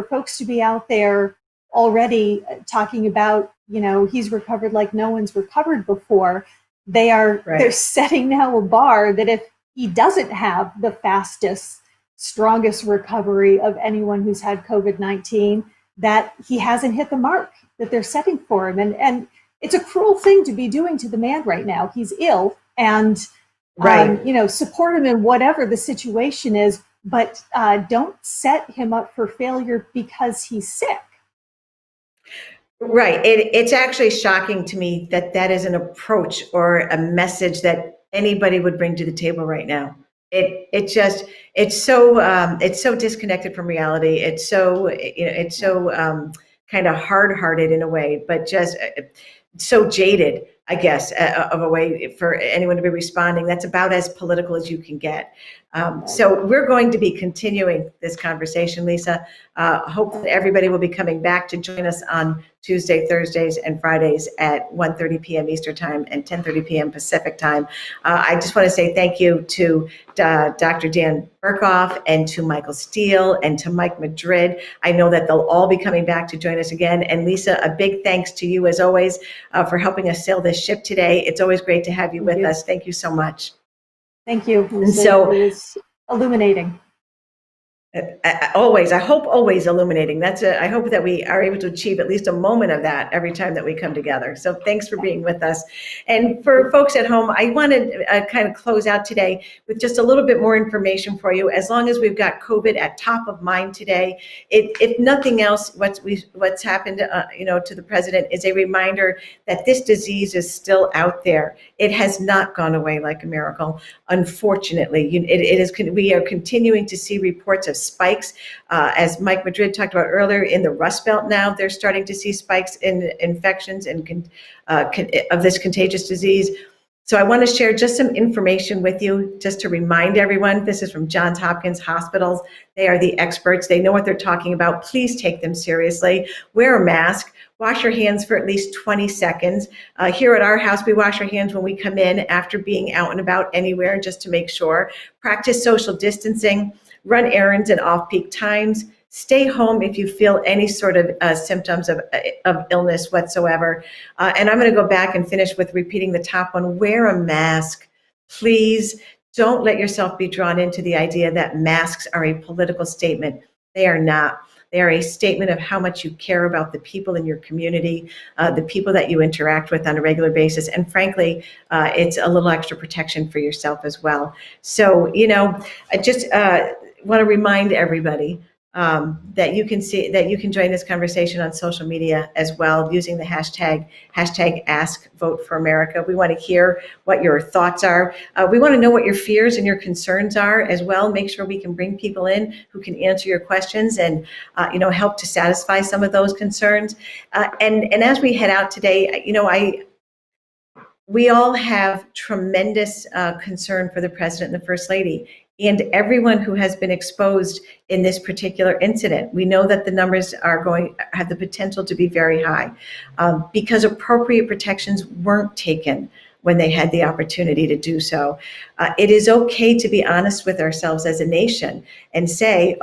folks to be out there already talking about, you know, he's recovered like no one's recovered before, they're setting now a bar that if he doesn't have the fastest, strongest recovery of anyone who's had COVID-19, that he hasn't hit the mark that they're setting for him. And it's a cruel thing to be doing to the man right now. He's ill and, you know, support him in whatever the situation is, but don't set him up for failure because he's sick. Right. It's actually shocking to me that that is an approach or a message that anybody would bring to the table right now. It's so disconnected from reality. It's so, you know, it's so kind of hard-hearted in a way, but just so jaded, I guess, of a way for anyone to be responding. That's about as political as you can get. So we're going to be continuing this conversation, Lisa. Hope that everybody will be coming back to join us on Tuesday, Thursdays, and Fridays at 1:30 p.m. Eastern Time and 10:30 p.m. Pacific Time. I just want to say thank you to Dr. Dan Burkhoff and to Michael Steele and to Mike Madrid. I know that they'll all be coming back to join us again. And Lisa, a big thanks to you, as always, for helping us sail this ship today. It's always great to have you with us. Thank you so much. Thank you. It was illuminating. Always, I hope always illuminating. I hope that we are able to achieve at least a moment of that every time that we come together. So thanks for being with us. And for folks at home, I want to kind of close out today with just a little bit more information for you. As long as we've got COVID at top of mind today, if nothing else, what's happened, to the president is a reminder that this disease is still out there. It has not gone away like a miracle. Unfortunately, we are continuing to see reports of spikes. As Mike Madrid talked about earlier, in the Rust Belt now, they're starting to see spikes in infections and of this contagious disease. So I want to share just some information with you, just to remind everyone. This is from Johns Hopkins hospitals. They are the experts. They know what they're talking about. Please take them seriously. Wear a mask. Wash your hands for at least 20 seconds. Here at our house, we wash our hands when we come in after being out and about anywhere, just to make sure. Practice social distancing. Run errands at off-peak times. Stay home if you feel any sort of symptoms of illness whatsoever. And I'm going to go back and finish with repeating the top one. Wear a mask. Please don't let yourself be drawn into the idea that masks are a political statement. They are not. They are a statement of how much you care about the people in your community, the people that you interact with on a regular basis. And frankly, it's a little extra protection for yourself as well. So, I just want to remind everybody that you can join this conversation on social media as well, using the hashtag #AskVoteForAmerica. We want to hear what your thoughts are. We want to know what your fears and your concerns are as well. Make sure we can bring people in who can answer your questions and help to satisfy some of those concerns. And as we head out today, we all have tremendous concern for the president and the first lady, and everyone who has been exposed in this particular incident. We know that the numbers have the potential to be very high because appropriate protections weren't taken when they had the opportunity to do so. It is okay to be honest with ourselves as a nation and say,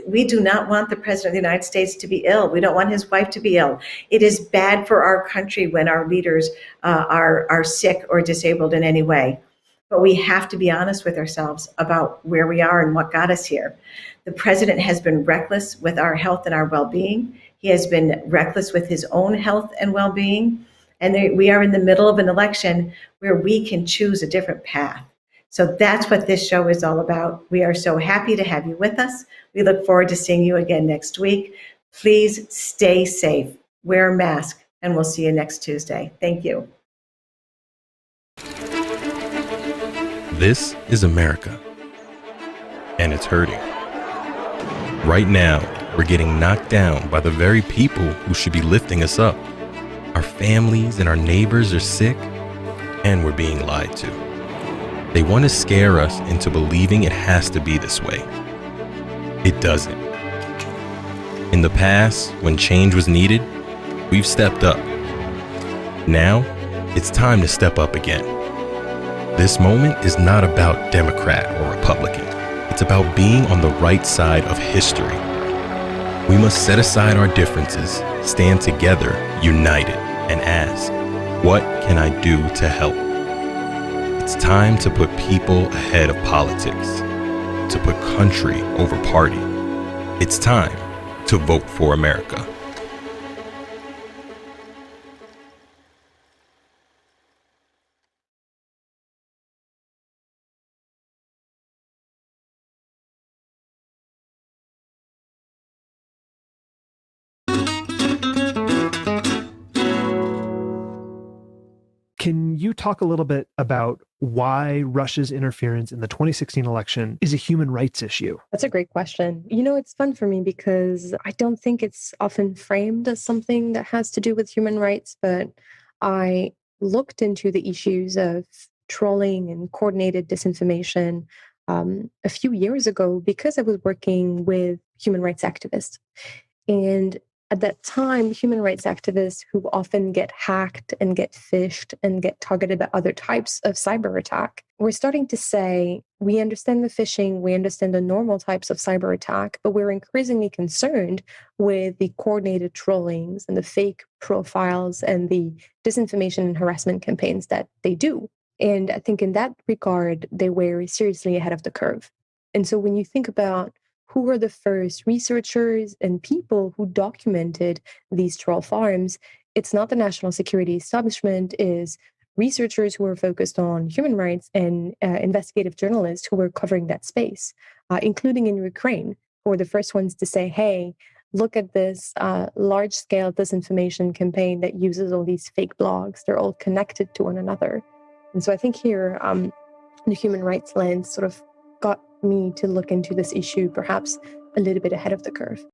we do not want the president of the United States to be ill. We don't want his wife to be ill. It is bad for our country when our leaders are sick or disabled in any way. But we have to be honest with ourselves about where we are and what got us here. The president has been reckless with our health and our well-being. He has been reckless with his own health and well-being. And we are in the middle of an election where we can choose a different path. So that's what this show is all about. We are so happy to have you with us. We look forward to seeing you again next week. Please stay safe, wear a mask, and we'll see you next Tuesday. Thank you. This is America, and it's hurting. Right now, we're getting knocked down by the very people who should be lifting us up. Our families and our neighbors are sick, and we're being lied to. They want to scare us into believing it has to be this way. It doesn't. In the past, when change was needed, we've stepped up. Now, it's time to step up again. This moment is not about Democrat or Republican. It's about being on the right side of history. We must set aside our differences, stand together, united, and ask, what can I do to help? It's time to put people ahead of politics, to put country over party. It's time to vote for America. Can you talk a little bit about why Russia's interference in the 2016 election is a human rights issue? That's a great question. It's fun for me because I don't think it's often framed as something that has to do with human rights, but I looked into the issues of trolling and coordinated disinformation a few years ago because I was working with human rights activists. And at that time, human rights activists who often get hacked and get phished and get targeted by other types of cyber attack, we're starting to say, we understand the phishing, we understand the normal types of cyber attack, but we're increasingly concerned with the coordinated trollings and the fake profiles and the disinformation and harassment campaigns that they do. And I think in that regard, they were seriously ahead of the curve. And so when you think about who were the first researchers and people who documented these troll farms. It's not the national security establishment, is researchers who were focused on human rights and investigative journalists who were covering that space, including in Ukraine, who were the first ones to say, hey, look at this large-scale disinformation campaign that uses all these fake blogs. They're all connected to one another. And so I think here, the human rights lens sort of got me to look into this issue perhaps a little bit ahead of the curve.